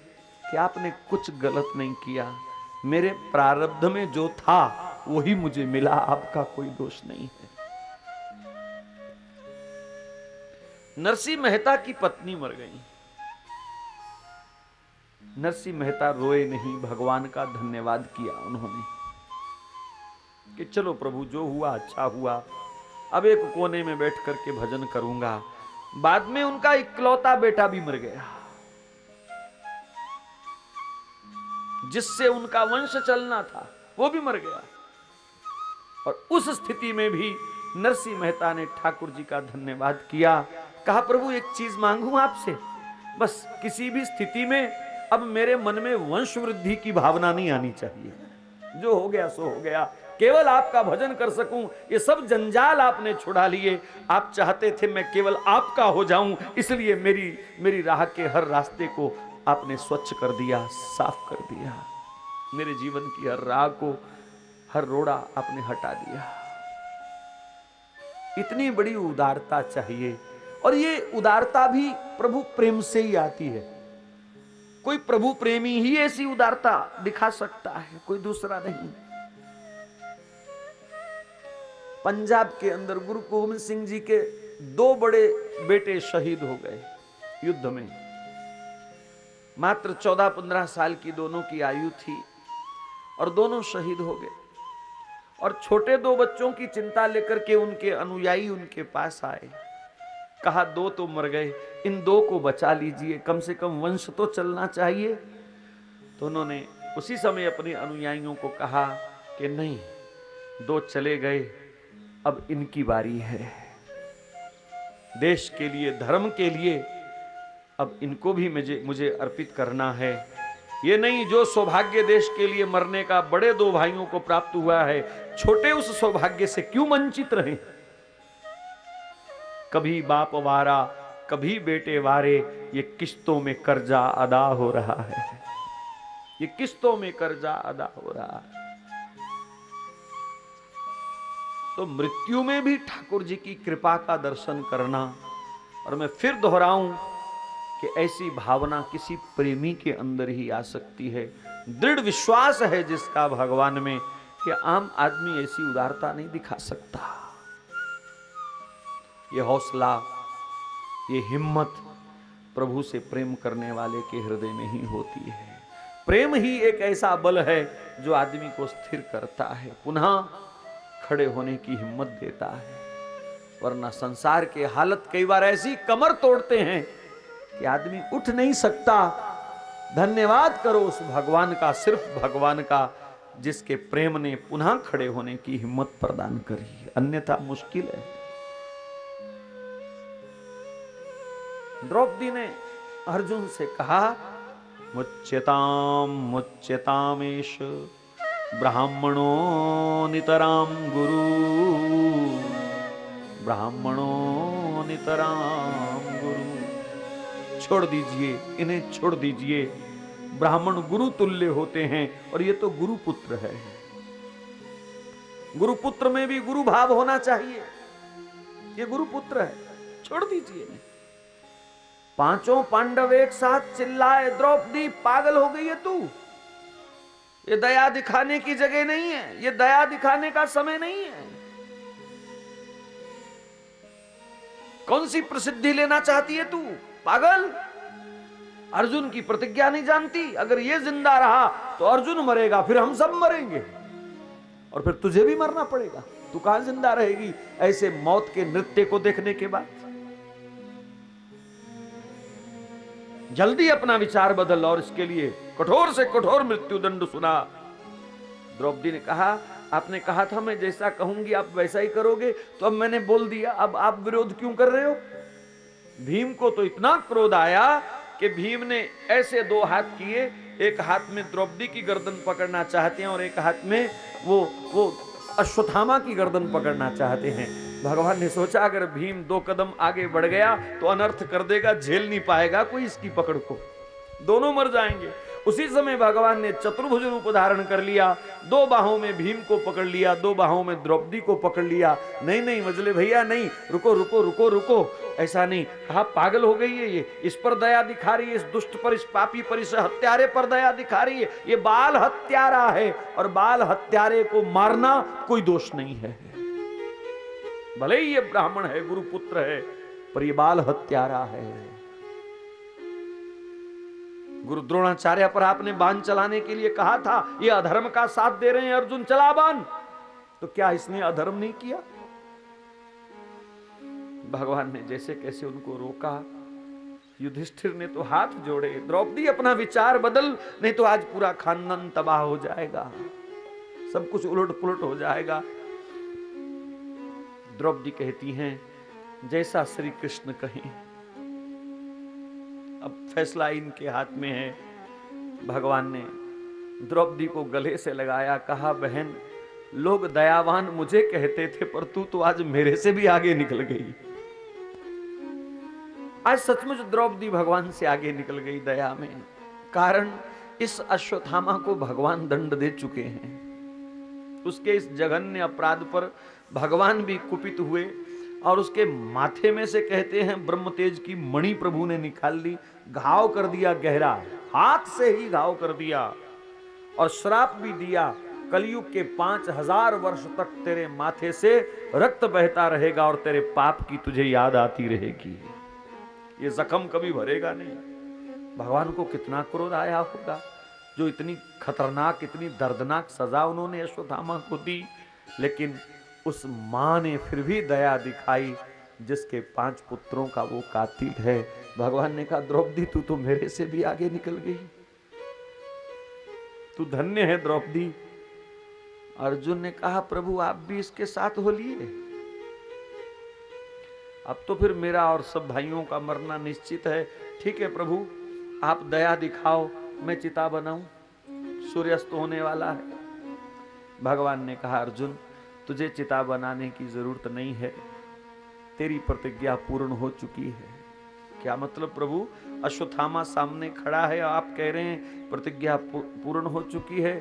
कि आपने कुछ गलत नहीं किया, मेरे प्रारब्ध में जो था वही मुझे मिला, आपका कोई दोष नहीं है। नरसिंह मेहता की पत्नी मर गई। नरसिंह मेहता रोए नहीं, भगवान का धन्यवाद किया उन्होंने कि चलो प्रभु जो हुआ अच्छा हुआ, अब एक कोने में बैठ करके भजन करूंगा। बाद में उनका इकलौता बेटा भी मर गया, जिससे उनका वंश चलना था, वो भी मर गया। और उस स्थिति में भी नरसिंह मेहता ने ठाकुर जी का धन्यवाद किया। कहा प्रभु एक चीज मांगू आपसे, बस किसी भी स्थिति में अब मेरे मन में वंश वृद्धि की भावना नहीं आनी चाहिए। जो हो गया सो हो गया, केवल आपका भजन कर सकूं, ये सब जंजाल आपने छुड़ा लिए। आप चाहते थे मैं केवल आपका हो जाऊं, इसलिए मेरी राह के हर रास्ते को आपने स्वच्छ कर दिया, साफ कर दिया। मेरे जीवन की हर राह को, हर रोड़ा आपने हटा दिया। इतनी बड़ी उदारता चाहिए, और ये उदारता भी प्रभु प्रेम से ही आती है। कोई प्रभु प्रेमी ही ऐसी उदारता दिखा सकता है, कोई दूसरा नहीं। पंजाब के अंदर गुरु गोविंद सिंह जी के 2 बड़े बेटे शहीद हो गए युद्ध में। मात्र 14-15 साल की दोनों की आयु थी और दोनों शहीद हो गए। और छोटे 2 बच्चों की चिंता लेकर के उनके अनुयायी उनके पास आए। कहा 2 तो मर गए, इन 2 को बचा लीजिए, कम से कम वंश तो चलना चाहिए। तो उन्होंने उसी समय अपने अनुयायियों को कहा कि नहीं, 2 चले गए, अब इनकी बारी है। देश के लिए, धर्म के लिए अब इनको भी मुझे अर्पित करना है। ये नहीं जो सौभाग्य देश के लिए मरने का बड़े 2 भाइयों को प्राप्त हुआ है, छोटे उस सौभाग्य से क्यों वंचित रहे। कभी बाप वारा, कभी बेटे वारे, ये किस्तों में कर्जा अदा हो रहा है, ये किस्तों में कर्जा अदा हो रहा है। तो मृत्यु में भी ठाकुर जी की कृपा का दर्शन करना। और मैं फिर दोहराऊं कि ऐसी भावना किसी प्रेमी के अंदर ही आ सकती है। दृढ़ विश्वास है जिसका भगवान में, कि आम आदमी ऐसी उदारता नहीं दिखा सकता। ये हौसला, ये हिम्मत प्रभु से प्रेम करने वाले के हृदय में ही होती है। प्रेम ही एक ऐसा बल है जो आदमी को स्थिर करता है, पुनः खड़े होने की हिम्मत देता है। वरना संसार के हालत कई बार ऐसी कमर तोड़ते हैं कि आदमी उठ नहीं सकता। धन्यवाद करो उस भगवान का, सिर्फ भगवान का, जिसके प्रेम ने पुनः खड़े होने की हिम्मत प्रदान करी, अन्यथा मुश्किल है। द्रौपदी ने अर्जुन से कहा, मुच्यताम मुच्यतामेश ब्राह्मणो नितराम गुरु, ब्राह्मणो नितराम गुरु। छोड़ दीजिए, इन्हें छोड़ दीजिए। ब्राह्मण गुरु तुल्य होते हैं और ये तो गुरु पुत्र है। गुरु पुत्र में भी गुरु भाव होना चाहिए। ये गुरु पुत्र है, छोड़ दीजिए। पांचों पांडव एक साथ चिल्लाए, द्रौपदी पागल हो गई है तू, ये दया दिखाने की जगह नहीं है, ये दया दिखाने का समय नहीं है। कौन सी प्रसिद्धि लेना चाहती है तू, पागल। अर्जुन की प्रतिज्ञा नहीं जानती, अगर ये जिंदा रहा तो अर्जुन मरेगा, फिर हम सब मरेंगे और फिर तुझे भी मरना पड़ेगा। तू कहां जिंदा रहेगी ऐसे मौत के नृत्य को देखने के बाद? जल्दी अपना विचार बदल और इसके लिए कठोर से कठोर मृत्यु दंड सुना। द्रौपदी ने कहा, आपने कहा था मैं जैसा कहूंगी आप वैसा ही करोगे, तो अब मैंने बोल दिया, अब आप विरोध क्यों कर रहे हो? भीम को तो इतना क्रोध आया कि भीम ने ऐसे दो हाथ किए, एक हाथ में द्रौपदी की गर्दन पकड़ना चाहते हैं और एक हाथ में वो अश्वत्थामा की गर्दन पकड़ना चाहते हैं। भगवान ने सोचा अगर भीम 2 कदम आगे बढ़ गया तो अनर्थ कर देगा, झेल नहीं पाएगा कोई इसकी पकड़ को, दोनों मर जाएंगे। उसी समय भगवान ने चतुर्भुज रूप धारण कर लिया, 2 बाहों में भीम को पकड़ लिया, 2 बाहों में द्रौपदी को पकड़ लिया। नहीं नहीं मजले भैया नहीं, रुको रुको रुको रुको, ऐसा नहीं। कहा पागल हो गई है ये, इस पर दया दिखा रही है, इस दुष्ट पर, इस पापी पर, इस हत्यारे पर दया दिखा रही है। ये बाल हत्यारा है और बाल हत्यारे को मारना कोई दोष नहीं है। भले ही ये ब्राह्मण है, गुरुपुत्र है, पर ये बाल हत्यारा है। गुरु द्रोणाचार्य पर आपने बाण चलाने के लिए कहा था, ये अधर्म का साथ दे रहे हैं अर्जुन, चला बाण, तो क्या इसने अधर्म नहीं किया? भगवान ने जैसे कैसे उनको रोका। युधिष्ठिर ने तो हाथ जोड़े, द्रौपदी अपना विचार बदल, नहीं तो आज पूरा खानदान तबाह हो जाएगा, सब कुछ उलट पुलट हो जाएगा। द्रौपदी कहती हैं जैसा श्री कृष्ण कहें, अब फैसला इनके हाथ में है। भगवान ने द्रौपदी को गले से लगाया, कहा बहन लोग दयावान मुझे कहते थे, पर तू तो आज मेरे से भी आगे निकल गई। आज सचमुच द्रौपदी भगवान से आगे निकल गई दया में। कारण इस अश्वत्थामा को भगवान दंड दे चुके हैं। उसके इस जघन्य अपराध पर भगवान भी कुपित हुए और उसके माथे में से कहते हैं ब्रह्म तेज की मणि प्रभु ने निकाल ली, घाव कर दिया गहरा, हाथ से ही घाव कर दिया और श्राप भी दिया, कलयुग के 5000 वर्ष तक तेरे माथे से रक्त बहता रहेगा और तेरे पाप की तुझे याद आती रहेगी, ये जख्म कभी भरेगा नहीं। भगवान को कितना क्रोध आया होगा, जो इतनी खतरनाक, इतनी दर्दनाक सजा उन्होंने अश्वत्थामा को दी, लेकिन उस मां ने फिर भी दया दिखाई जिसके 5 पुत्रों का वो कातिल है। भगवान ने कहा द्रौपदी तू तो मेरे से भी आगे निकल गई, तू धन्य है द्रौपदी। अर्जुन ने कहा प्रभु आप भी इसके साथ हो लिए, अब तो फिर मेरा और सब भाइयों का मरना निश्चित है। ठीक है प्रभु आप दया दिखाओ, मैं चिता बनाऊं, सूर्यास्त होने वाला है। भगवान ने कहा अर्जुन तुझे चिता बनाने की जरूरत नहीं है, तेरी प्रतिज्ञा पूर्ण हो चुकी है। क्या मतलब प्रभु? अश्वत्थामा सामने खड़ा है, आप कह रहे हैं प्रतिज्ञा पूर्ण हो चुकी है।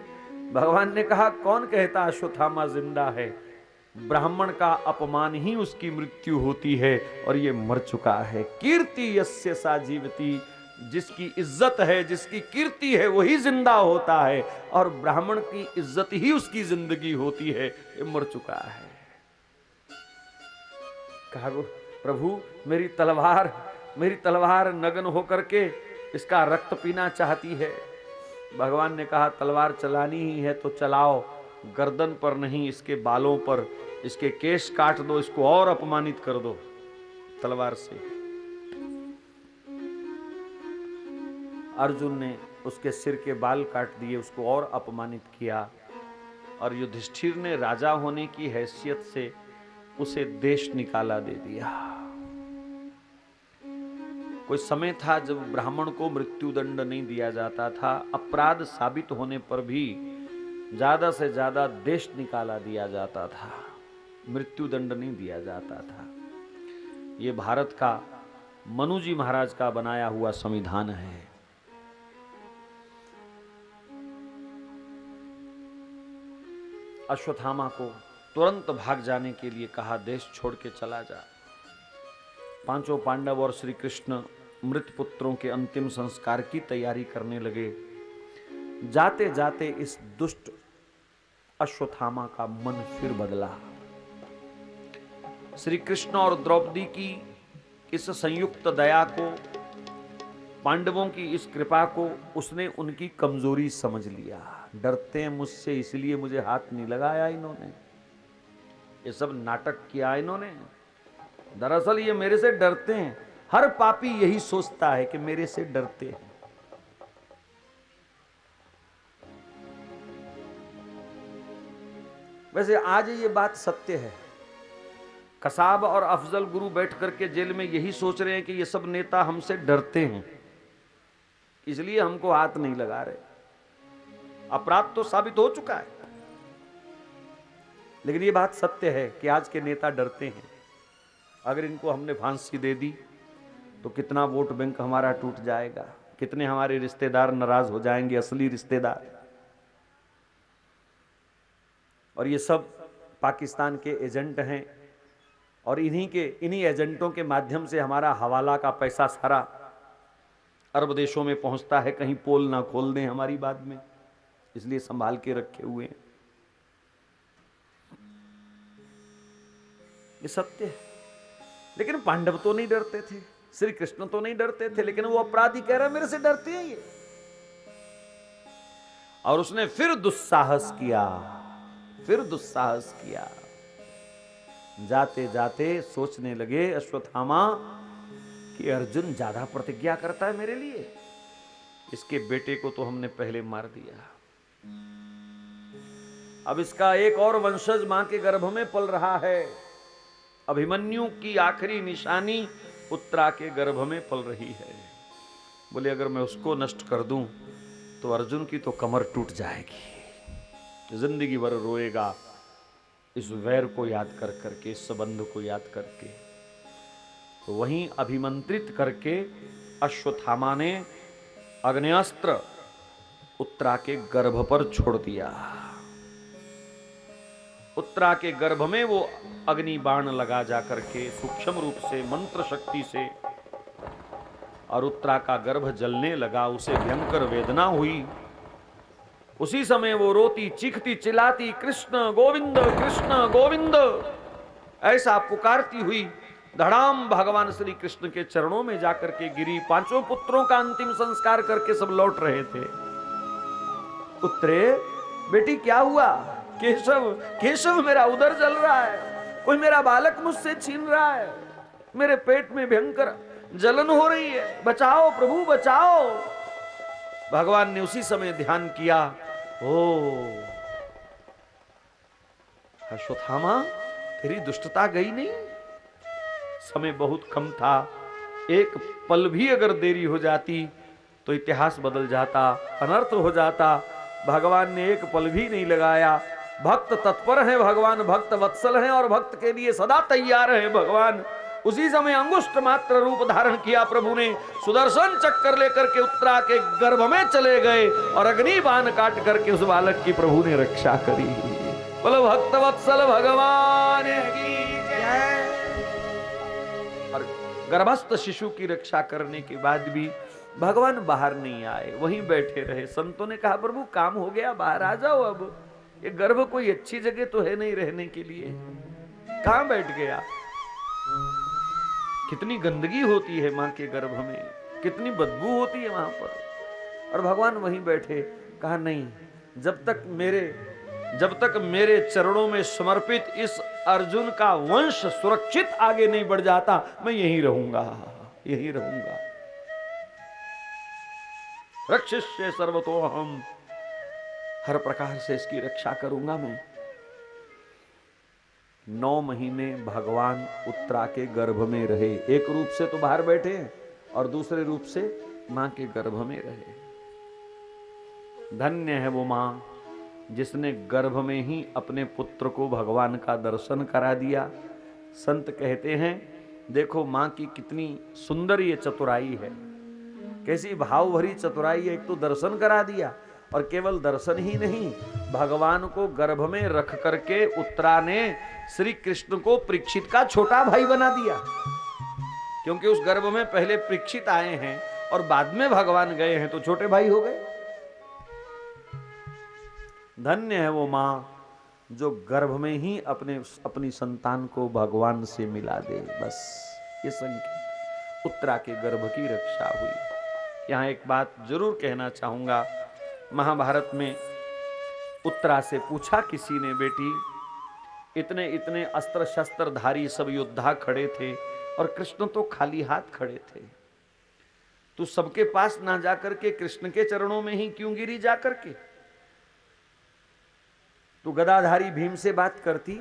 भगवान ने कहा कौन कहता अश्वत्थामा जिंदा है? ब्राह्मण का अपमान ही उसकी मृत्यु होती है और ये मर चुका है। कीर्ति यस्य सा जीवति, जिसकी इज्जत है, जिसकी कीर्ति है वही जिंदा होता है और ब्राह्मण की इज्जत ही उसकी जिंदगी होती है। ये मर चुका है। कहा प्रभु मेरी तलवार नग्न होकर के इसका रक्त पीना चाहती है। भगवान ने कहा तलवार चलानी ही है तो चलाओ, गर्दन पर नहीं इसके बालों पर, इसके केश काट दो, इसको और अपमानित कर दो तलवार से। अर्जुन ने उसके सिर के बाल काट दिए, उसको और अपमानित किया और युधिष्ठिर ने राजा होने की हैसियत से उसे देश निकाला दे दिया। कोई समय था जब ब्राह्मण को मृत्यु दंड नहीं दिया जाता था, अपराध साबित होने पर भी ज्यादा से ज्यादा देश निकाला दिया जाता था, मृत्यु दंड नहीं दिया जाता था। ये भारत का मनु जी महाराज का बनाया हुआ संविधान है। अश्वत्थामा को तुरंत भाग जाने के लिए कहा, देश छोड़ के चला जा। 5 पांडव और श्री कृष्ण मृत पुत्रों के अंतिम संस्कार की तैयारी करने लगे। जाते जाते इस दुष्ट अश्वत्थामा का मन फिर बदला। श्री कृष्ण और द्रौपदी की इस संयुक्त दया को, पांडवों की इस कृपा को उसने उनकी कमजोरी समझ लिया। डरते हैं मुझसे इसलिए मुझे हाथ नहीं लगाया इन्होंने, ये सब नाटक किया इन्होंने। दरअसल ये मेरे से डरते हैं। हर पापी यही सोचता है कि मेरे से डरते हैं। वैसे आज ये बात सत्य है। कसाब और अफजल गुरु बैठ करके जेल में यही सोच रहे हैं कि ये सब नेता हमसे डरते हैं, इसलिए हमको हाथ नहीं लगा रहे। अपराध तो साबित हो चुका है, लेकिन ये बात सत्य है कि आज के नेता डरते हैं। अगर इनको हमने फांसी दे दी तो कितना वोट बैंक हमारा टूट जाएगा, कितने हमारे रिश्तेदार नाराज हो जाएंगे, असली रिश्तेदार। और ये सब पाकिस्तान के एजेंट हैं और इन्हीं एजेंटों के माध्यम से हमारा हवाला का पैसा सारा अरब देशों में पहुंचता है। कहीं पोल ना खोल दें हमारी बात में, इसलिए संभाल के रखे हुए हैं। ये सत्य है। लेकिन पांडव तो नहीं डरते थे, श्री कृष्ण तो नहीं डरते थे, लेकिन वो अपराधी कह रहे मेरे से डरते हैं ये। और उसने फिर दुस्साहस किया। जाते जाते सोचने लगे अश्वत्थामा कि अर्जुन ज्यादा प्रतिज्ञा करता है मेरे लिए, इसके बेटे को तो हमने पहले मार दिया। अब इसका एक और वंशज मां के गर्भ में पल रहा है। अभिमन्यु की आखिरी निशानी उत्तरा के गर्भ में पल रही है। बोले अगर मैं उसको नष्ट कर दूं तो अर्जुन की तो कमर टूट जाएगी, जिंदगी भर रोएगा इस वैर को याद कर करके, इस संबंध को याद करके। तो वहीं अभिमंत्रित करके अश्वत्थामा ने अग्नेयास्त्र उत्तरा के गर्भ पर छोड़ दिया। उत्तरा के गर्भ में वो अग्नि बाण लगा जा करके सूक्ष्म रूप से मंत्र शक्ति से, और उत्तरा का गर्भ जलने लगा। उसे भयंकर वेदना हुई। उसी समय वो रोती चीखती चिल्लाती कृष्ण गोविंद ऐसा पुकारती हुई धड़ाम भगवान श्री कृष्ण के चरणों में जाकर के गिरी। पांचों पुत्रों का अंतिम संस्कार करके सब लौट रहे थे। उत्तरे बेटी क्या हुआ? केशव मेरा उदर जल रहा है, कोई मेरा बालक मुझसे छीन रहा है, मेरे पेट में भयंकर जलन हो रही है, बचाओ प्रभु बचाओ। भगवान ने उसी समय ध्यान किया, ओ अश्वत्थामा तेरी दुष्टता गई नहीं। समय बहुत कम था, एक पल भी अगर देरी हो जाती तो इतिहास बदल जाता, अनर्थ हो जाता। भगवान ने एक पल भी नहीं लगाया। भक्त तत्पर है भगवान, भक्त वत्सल है और भक्त के लिए सदा तैयार है भगवान। उसी समय अंगुष्ठ मात्र रूप धारण किया प्रभु ने, सुदर्शन चक्कर लेकर के उत्तरा के गर्भ में चले गए और अग्नि बाण काट करके उस बालक की प्रभु ने रक्षा करी। बोलो भक्त वत्सल भगवान की जय। और गर्भस्थ शिशु की रक्षा करने के बाद भी भगवान बाहर नहीं आए, वहीं बैठे रहे। संतों ने कहा प्रभु काम हो गया, बाहर आ जाओ। अब ये गर्भ कोई अच्छी जगह तो है नहीं रहने के लिए, कहां बैठ गया? कितनी गंदगी होती है मां के गर्भ में, कितनी बदबू होती है वहां पर। और भगवान वहीं बैठे। कहा नहीं, जब तक मेरे चरणों में समर्पित इस अर्जुन का वंश सुरक्षित आगे नहीं बढ़ जाता, मैं यहीं रहूंगा। रक्षिष्ये सर्वतोहम, हर प्रकार से इसकी रक्षा करूंगा मैं। 9 महीने भगवान उत्तरा के गर्भ में रहे। एक रूप से तो बाहर बैठे और दूसरे रूप से मां के गर्भ में रहे। धन्य है वो मां जिसने गर्भ में ही अपने पुत्र को भगवान का दर्शन करा दिया। संत कहते हैं देखो मां की कितनी सुंदर ये चतुराई है, कैसी भाव भरी चतुराई है। एक तो दर्शन करा दिया, और केवल दर्शन ही नहीं, भगवान को गर्भ में रख करके उत्तरा ने श्री कृष्ण को परीक्षित का छोटा भाई बना दिया। क्योंकि उस गर्भ में पहले परीक्षित आए हैं और बाद में भगवान गए हैं, तो छोटे भाई हो गए। धन्य है वो मां जो गर्भ में ही अपनी संतान को भगवान से मिला दे। बस ये संकेत उत्तरा के गर्भ की रक्षा हुई। यहां एक बात जरूर कहना चाहूंगा, महाभारत में उत्तरा से पूछा किसी ने, बेटी इतने इतने अस्त्र शस्त्रधारी सब योद्धा खड़े थे और कृष्ण तो खाली हाथ खड़े थे, तू सबके पास ना जाकर के कृष्ण के चरणों में ही क्यों गिरी जाकर के? तू गदाधारी भीम से बात करती,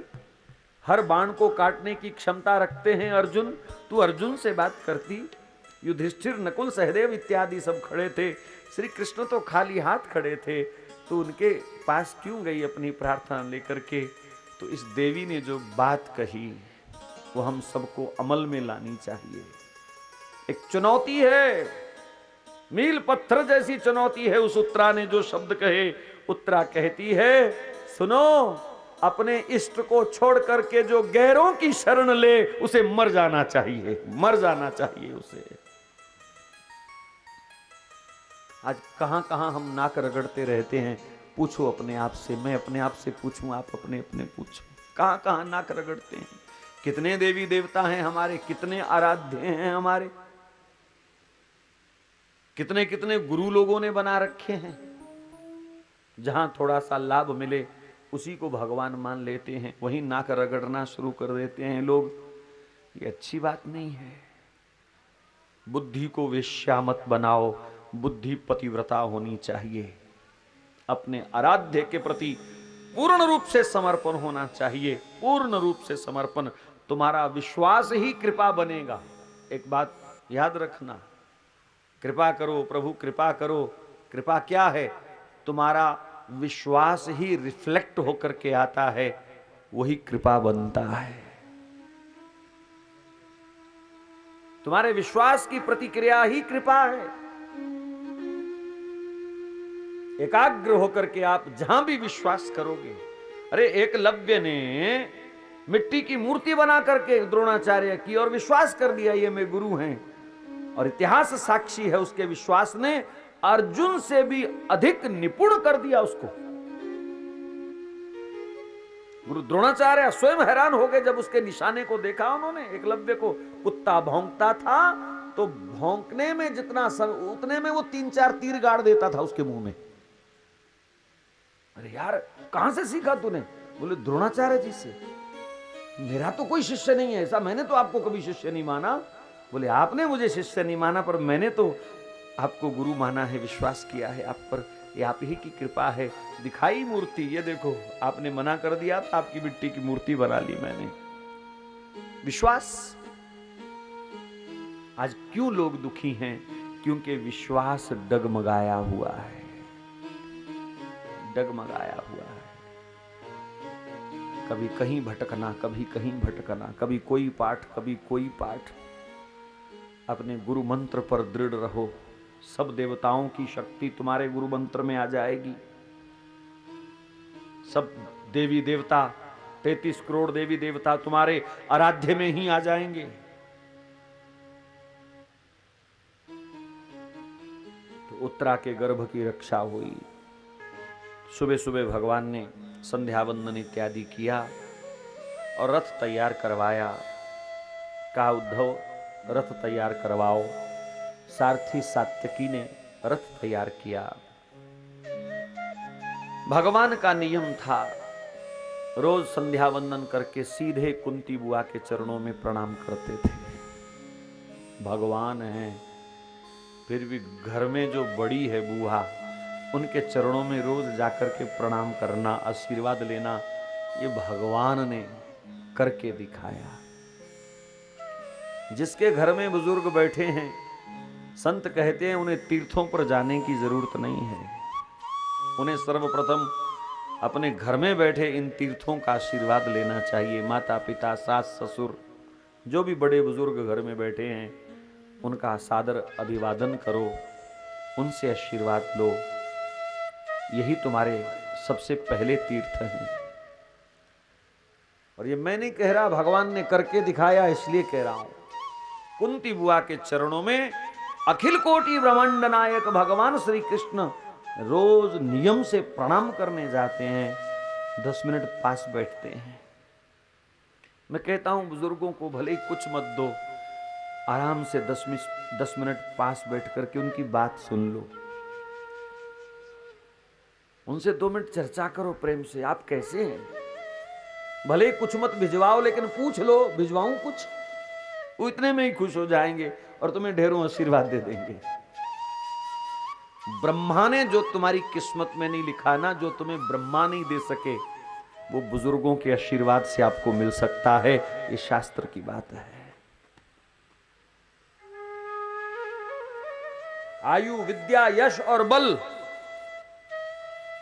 हर बाण को काटने की क्षमता रखते हैं अर्जुन, तू अर्जुन से बात करती। युधिष्ठिर, नकुल, सहदेव इत्यादि सब खड़े थे, श्री कृष्ण तो खाली हाथ खड़े थे, तो उनके पास क्यों गई अपनी प्रार्थना लेकर के? तो इस देवी ने जो बात कही वो हम सबको अमल में लानी चाहिए। एक चुनौती है, मील पत्थर जैसी चुनौती है उस उत्तरा ने जो शब्द कहे। उत्तरा कहती है, सुनो, अपने इष्ट को छोड़ करके जो गैरों की शरण ले उसे मर जाना चाहिए, मर जाना चाहिए उसे। आज कहां कहां हम नाक रगड़ते रहते हैं, पूछो अपने आप से, मैं अपने आप से पूछूं, आप अपने अपने पूछो, कहां कहां नाक रगड़ते हैं? कितने देवी देवता हैं हमारे, कितने आराध्य हैं हमारे, कितने कितने गुरु लोगों ने बना रखे हैं। जहां थोड़ा सा लाभ मिले उसी को भगवान मान लेते हैं, वहीं नाक रगड़ना शुरू कर देते हैं लोग। ये अच्छी बात नहीं है। बुद्धि को वेश्या मत बनाओ, बुद्धि पतिव्रता होनी चाहिए। अपने आराध्य के प्रति पूर्ण रूप से समर्पण होना चाहिए, पूर्ण रूप से समर्पण। तुम्हारा विश्वास ही कृपा बनेगा। एक बात याद रखना, कृपा करो प्रभु, कृपा करो। कृपा क्या है? तुम्हारा विश्वास ही रिफ्लेक्ट होकर के आता है, वही कृपा बनता है। तुम्हारे विश्वास की प्रतिक्रिया ही कृपा है। एकाग्र होकर के आप जहां भी विश्वास करोगे। अरे एकलव्य ने मिट्टी की मूर्ति बना करके द्रोणाचार्य की और विश्वास कर दिया ये मेरे गुरु हैं, और इतिहास साक्षी है उसके विश्वास ने अर्जुन से भी अधिक निपुण कर दिया उसको। गुरु द्रोणाचार्य स्वयं हैरान हो गए जब उसके निशाने को देखा उन्होंने। एकलव्य को कुत्ता भौंकता था तो भौंकने में जितना उतने में वो 3-4 तीर गाड़ देता था उसके मुंह में। अरे यार, कहां से सीखा तूने? बोले द्रोणाचार्य जी से। मेरा तो कोई शिष्य नहीं है ऐसा, मैंने तो आपको कभी शिष्य नहीं माना। बोले आपने मुझे शिष्य नहीं माना, पर मैंने तो आपको गुरु माना है, विश्वास किया है आप पर, ये आप ही की कृपा है। दिखाई मूर्ति, ये देखो आपने मना कर दिया था, आपकी मिट्टी की मूर्ति बना ली मैंने। विश्वास। आज क्यों लोग दुखी हैं? क्योंकि विश्वास डगमगाया हुआ है, डगमगाया हुआ है। कभी कहीं भटकना, कभी कहीं भटकना, कभी कोई पाठ, कभी कोई पाठ। अपने गुरु मंत्र पर दृढ़ रहो, सब देवताओं की शक्ति तुम्हारे गुरु मंत्र में आ जाएगी। सब देवी देवता, 33 करोड़ देवी देवता तुम्हारे आराध्य में ही आ जाएंगे। तो उत्तरा के गर्भ की रक्षा हुई। सुबह सुबह भगवान ने संध्या वंदन इत्यादि किया और रथ तैयार करवाया। कहा उद्धव रथ तैयार करवाओ। सारथी सात्यकी ने रथ तैयार किया। भगवान का नियम था रोज संध्या वंदन करके सीधे कुंती बुआ के चरणों में प्रणाम करते थे। भगवान है, फिर भी घर में जो बड़ी है बुआ, उनके चरणों में रोज जाकर के प्रणाम करना, आशीर्वाद लेना, ये भगवान ने करके दिखाया। जिसके घर में बुजुर्ग बैठे हैं, संत कहते हैं उन्हें तीर्थों पर जाने की जरूरत नहीं है। उन्हें सर्वप्रथम अपने घर में बैठे इन तीर्थों का आशीर्वाद लेना चाहिए। माता पिता, सास ससुर, जो भी बड़े बुजुर्ग घर में बैठे हैं, उनका सादर अभिवादन करो, उनसे आशीर्वाद लो। यही तुम्हारे सबसे पहले तीर्थ हैं। और ये मैं नहीं कह रहा, भगवान ने करके दिखाया इसलिए कह रहा हूं। कुंती बुआ के चरणों में अखिल कोटि ब्रह्मांड नायक भगवान श्री कृष्ण रोज नियम से प्रणाम करने जाते हैं। 10 मिनट पास बैठते हैं। मैं कहता हूं बुजुर्गों को भले ही कुछ मत दो, आराम से 10 मिनट पास बैठ करके उनकी बात सुन लो, उनसे 2 मिनट चर्चा करो प्रेम से, आप कैसे हैं। भले ही कुछ मत भिजवाओ, लेकिन पूछ लो भिजवाऊं कुछ, वो इतने में ही खुश हो जाएंगे और तुम्हें ढेरों आशीर्वाद दे देंगे। ब्रह्मा ने जो तुम्हारी किस्मत में नहीं लिखा ना, जो तुम्हें ब्रह्मा नहीं दे सके, वो बुजुर्गों के आशीर्वाद से आपको मिल सकता है। ये शास्त्र की बात है। आयु, विद्या, यश और बल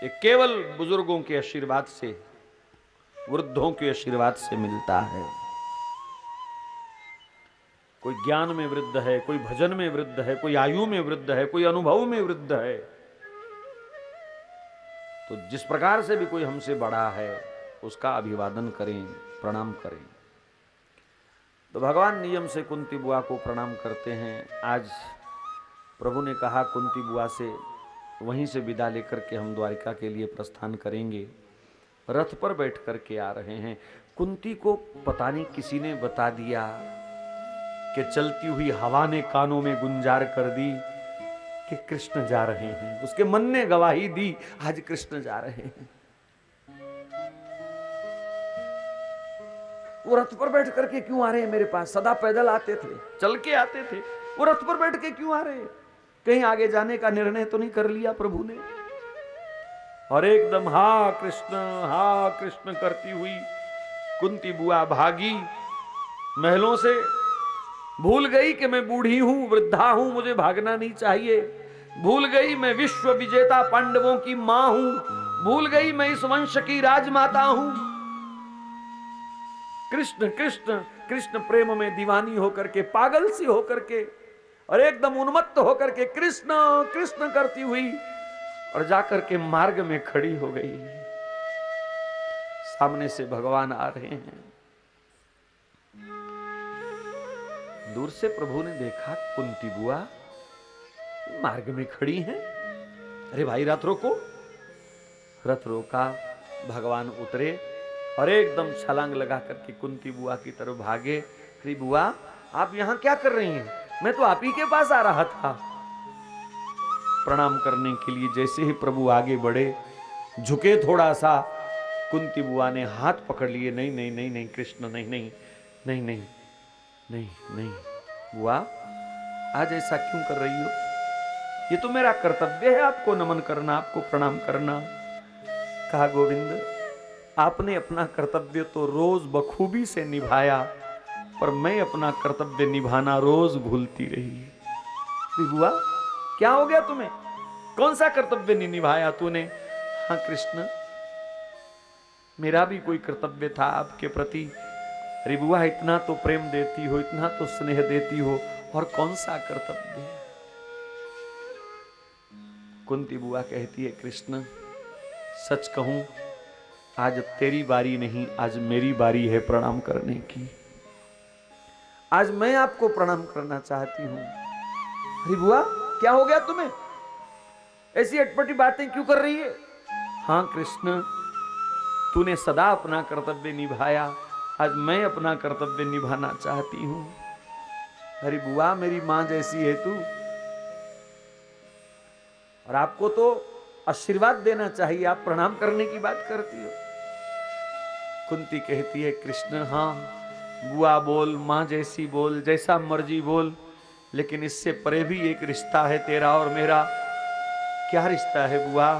ये केवल बुजुर्गों के आशीर्वाद से, वृद्धों के आशीर्वाद से मिलता है। कोई ज्ञान में वृद्ध है, कोई भजन में वृद्ध है, कोई आयु में वृद्ध है, कोई अनुभव में वृद्ध है। तो जिस प्रकार से भी कोई हमसे बड़ा है उसका अभिवादन करें, प्रणाम करें। तो भगवान नियम से कुंती बुआ को प्रणाम करते हैं। आज प्रभु ने कहा कुंती बुआ से वहीं से विदा लेकर के हम द्वारिका के लिए प्रस्थान करेंगे। रथ पर बैठ करके आ रहे हैं। कुंती को पता नहीं किसी ने बता दिया कि चलती हुई हवा ने कानों में गुंजार कर दी कि कृष्ण जा रहे हैं। उसके मन ने गवाही दी, आज कृष्ण जा रहे हैं। वो रथ पर बैठ करके क्यों आ रहे हैं मेरे पास? सदा पैदल आते थे, चल के आते थे, वो रथ पर बैठ के क्यों आ रहे हैं? कहीं आगे जाने का निर्णय तो नहीं कर लिया प्रभु ने? और एकदम हा कृष्ण करती हुई कुंती बुआ भागी महलों से। भूल गई कि मैं बूढ़ी हूं, वृद्धा हूं, मुझे भागना नहीं चाहिए। भूल गई मैं विश्व विजेता पांडवों की मां हूं। भूल गई मैं इस वंश की राजमाता हूं। कृष्ण कृष्ण कृष्ण प्रेम में दीवानी होकर के, पागल सी होकर के और एकदम उन्मत्त होकर के कृष्ण कृष्ण करती हुई और जाकर के मार्ग में खड़ी हो गई। सामने से भगवान आ रहे हैं। दूर से प्रभु ने देखा कुंती बुआ मार्ग में खड़ी हैं। अरे भाई रथ रोको। रथ रोका, भगवान उतरे और एकदम छलांग लगा करके कुंती बुआ की तरफ भागे। अरे बुआ आप यहां क्या कर रही हैं? मैं तो आप ही के पास आ रहा था। प्रणाम करने के लिए जैसे ही प्रभु आगे बढ़े, झुके थोड़ा सा, कुंती बुआ ने हाथ पकड़ लिए। नहीं नहीं नहीं नहीं कृष्ण, नहीं नहीं नहीं नहीं नहीं नहीं बुआ, आज ऐसा क्यों कर रही हो? ये तो मेरा कर्तव्य है आपको नमन करना, आपको प्रणाम करना। कहा गोविंद आपने अपना कर्तव्य तो रोज बखूबी से निभाया, पर मैं अपना कर्तव्य निभाना रोज भूलती रही। बुआ क्या हो गया तुम्हें? कौन सा कर्तव्य नहीं निभाया तूने? हाँ कृष्ण, मेरा भी कोई कर्तव्य था आपके प्रति। अरे बुआ इतना तो प्रेम देती हो, इतना तो स्नेह देती हो, और कौन सा कर्तव्य? कुंती बुआ कहती है कृष्ण सच कहूं आज तेरी बारी नहीं, आज मेरी बारी है प्रणाम करने की। आज मैं आपको प्रणाम करना चाहती हूं। अरे बुआ क्या हो गया तुम्हें? ऐसी अटपटी बातें क्यों कर रही है? हाँ कृष्ण, तूने सदा अपना कर्तव्य निभाया, आज मैं अपना कर्तव्य निभाना चाहती हूं। अरे बुआ मेरी मां जैसी है तू, और आपको तो आशीर्वाद देना चाहिए, आप प्रणाम करने की बात करती हो। कुंती कहती है कृष्ण हाँ बुआ बोल, मां जैसी बोल, जैसा मर्जी बोल, लेकिन इससे परे भी एक रिश्ता है तेरा और मेरा। क्या रिश्ता है बुआ?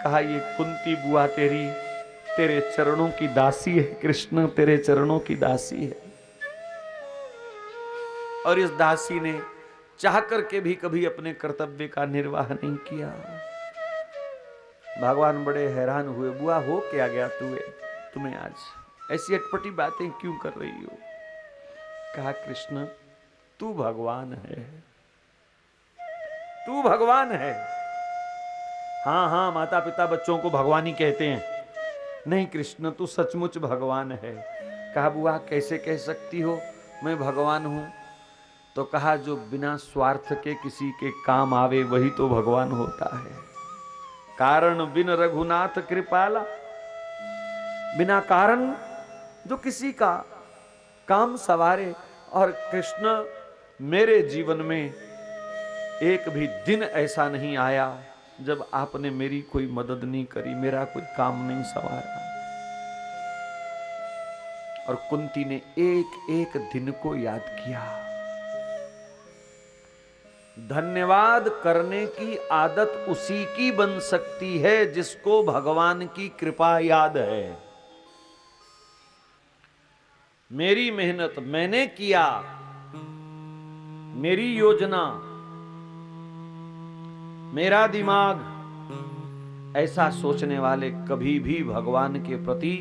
कहा ये कुंती बुआ तेरे चरणों की दासी है कृष्ण, तेरे चरणों की दासी है। और इस दासी ने चाह करके भी कभी अपने कर्तव्य का निर्वाह नहीं किया। भगवान बड़े हैरान हुए, बुआ हो क्या गया तुम्हें आज ऐसी अटपटी बातें क्यों कर रही हो? कहा कृष्ण तू भगवान है, तू भगवान है। हाँ हाँ माता पिता बच्चों को भगवान ही कहते हैं। नहीं कृष्ण तू सचमुच भगवान है। कहा बुआ कैसे कह सकती हो मैं भगवान हूं? तो कहा जो बिना स्वार्थ के किसी के काम आवे वही तो भगवान होता है। कारण बिन रघुनाथ कृपाला, बिना कारण जो किसी का काम सवारे। और कृष्ण मेरे जीवन में एक भी दिन ऐसा नहीं आया जब आपने मेरी कोई मदद नहीं करी, मेरा कोई काम नहीं सवारा। और कुंती ने एक एक दिन को याद किया। धन्यवाद करने की आदत उसी की बन सकती है जिसको भगवान की कृपा याद है। मेरी मेहनत मैंने किया, मेरी योजना, मेरा दिमाग, ऐसा सोचने वाले कभी भी भगवान के प्रति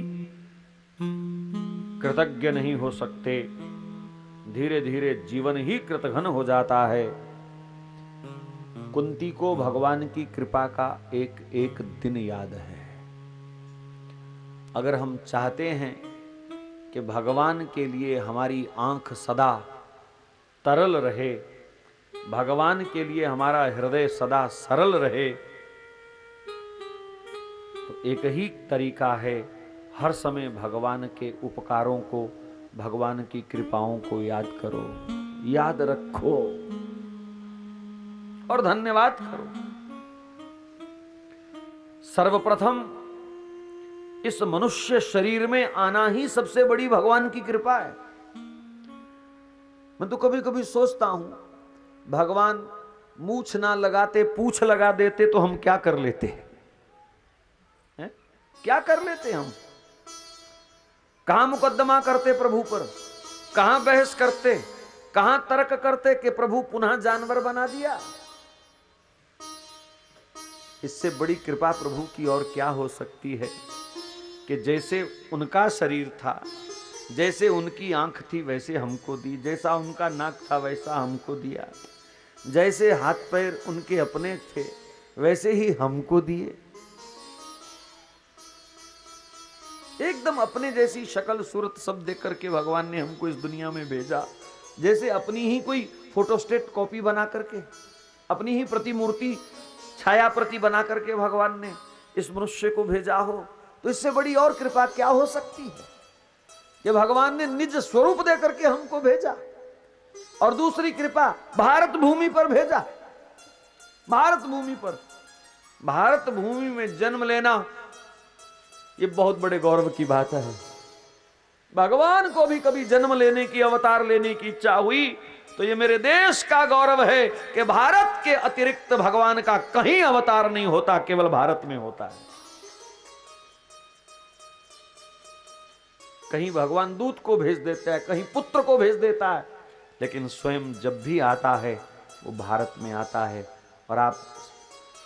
कृतज्ञ नहीं हो सकते। धीरे धीरे जीवन ही कृतघ्न हो जाता है। कुंती को भगवान की कृपा का एक एक दिन याद है। अगर हम चाहते हैं कि भगवान के लिए हमारी आंख सदा तरल रहे, भगवान के लिए हमारा हृदय सदा सरल रहे, तो एक ही तरीका है, हर समय भगवान के उपकारों को, भगवान की कृपाओं को याद करो, याद रखो और धन्यवाद करो। सर्वप्रथम इस मनुष्य शरीर में आना ही सबसे बड़ी भगवान की कृपा है। मैं तो कभी कभी सोचता हूं, भगवान मूछ ना लगाते पूछ लगा देते तो हम क्या कर लेते हैं? क्या कर लेते हम? कहां मुकदमा करते प्रभु पर, कहां बहस करते, कहां तर्क करते कि प्रभु पुनः जानवर बना दिया। इससे बड़ी कृपा प्रभु की और क्या हो सकती है कि जैसे उनका शरीर था, जैसे उनकी आंख थी वैसे हमको दी, जैसा उनका नाक था वैसा हमको दिया, जैसे हाथ पैर उनके अपने थे वैसे ही हमको दिए। एकदम अपने जैसी शक्ल सूरत सब देख करके भगवान ने हमको इस दुनिया में भेजा। जैसे अपनी ही कोई फोटोस्टेट कॉपी बना करके, अपनी ही प्रतिमूर्ति छाया प्रति बना करके भगवान ने इस मनुष्य को भेजा हो, तो इससे बड़ी और कृपा क्या हो सकती है कि भगवान ने निज स्वरूप दे करके हमको भेजा। और दूसरी कृपा भारत भूमि पर भेजा। भारत भूमि पर, भारत भूमि में जन्म लेना ये बहुत बड़े गौरव की बात है। भगवान को भी कभी जन्म लेने की, अवतार लेने की इच्छा हुई तो ये मेरे देश का गौरव है कि भारत के अतिरिक्त भगवान का कहीं अवतार नहीं होता, केवल भारत में होता है। कहीं भगवान दूत को भेज देता है, कहीं पुत्र को भेज देता है, लेकिन स्वयं जब भी आता है वो भारत में आता है। और आप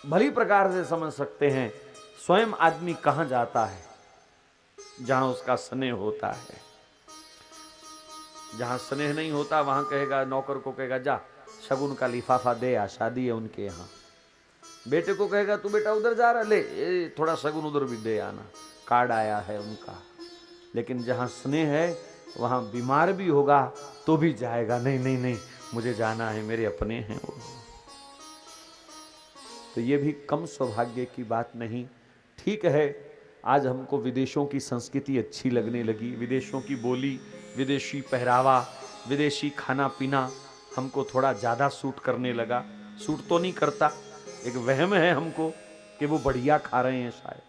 भली प्रकार से समझ सकते हैं स्वयं आदमी कहां जाता है? जहां उसका स्नेह होता है। जहां स्नेह नहीं होता वहां कहेगा, नौकर को कहेगा जा शगुन का लिफाफा दे आ, शादी है उनके यहाँ। बेटे को कहेगा तू बेटा उधर जा रहा, ले थोड़ा शगुन उधर भी दे आना, कार्ड आया है उनका। लेकिन जहां स्नेह है वहां बीमार भी होगा तो भी जाएगा, नहीं नहीं नहीं मुझे जाना है, मेरे अपने हैं वो। तो ये भी कम सौभाग्य की बात नहीं। ठीक है, आज हमको विदेशों की संस्कृति अच्छी लगने लगी, विदेशों की बोली, विदेशी पहरावा, विदेशी खाना पीना हमको थोड़ा ज़्यादा सूट करने लगा। सूट तो नहीं करता, एक वहम है हमको कि वो बढ़िया खा रहे हैं शायद।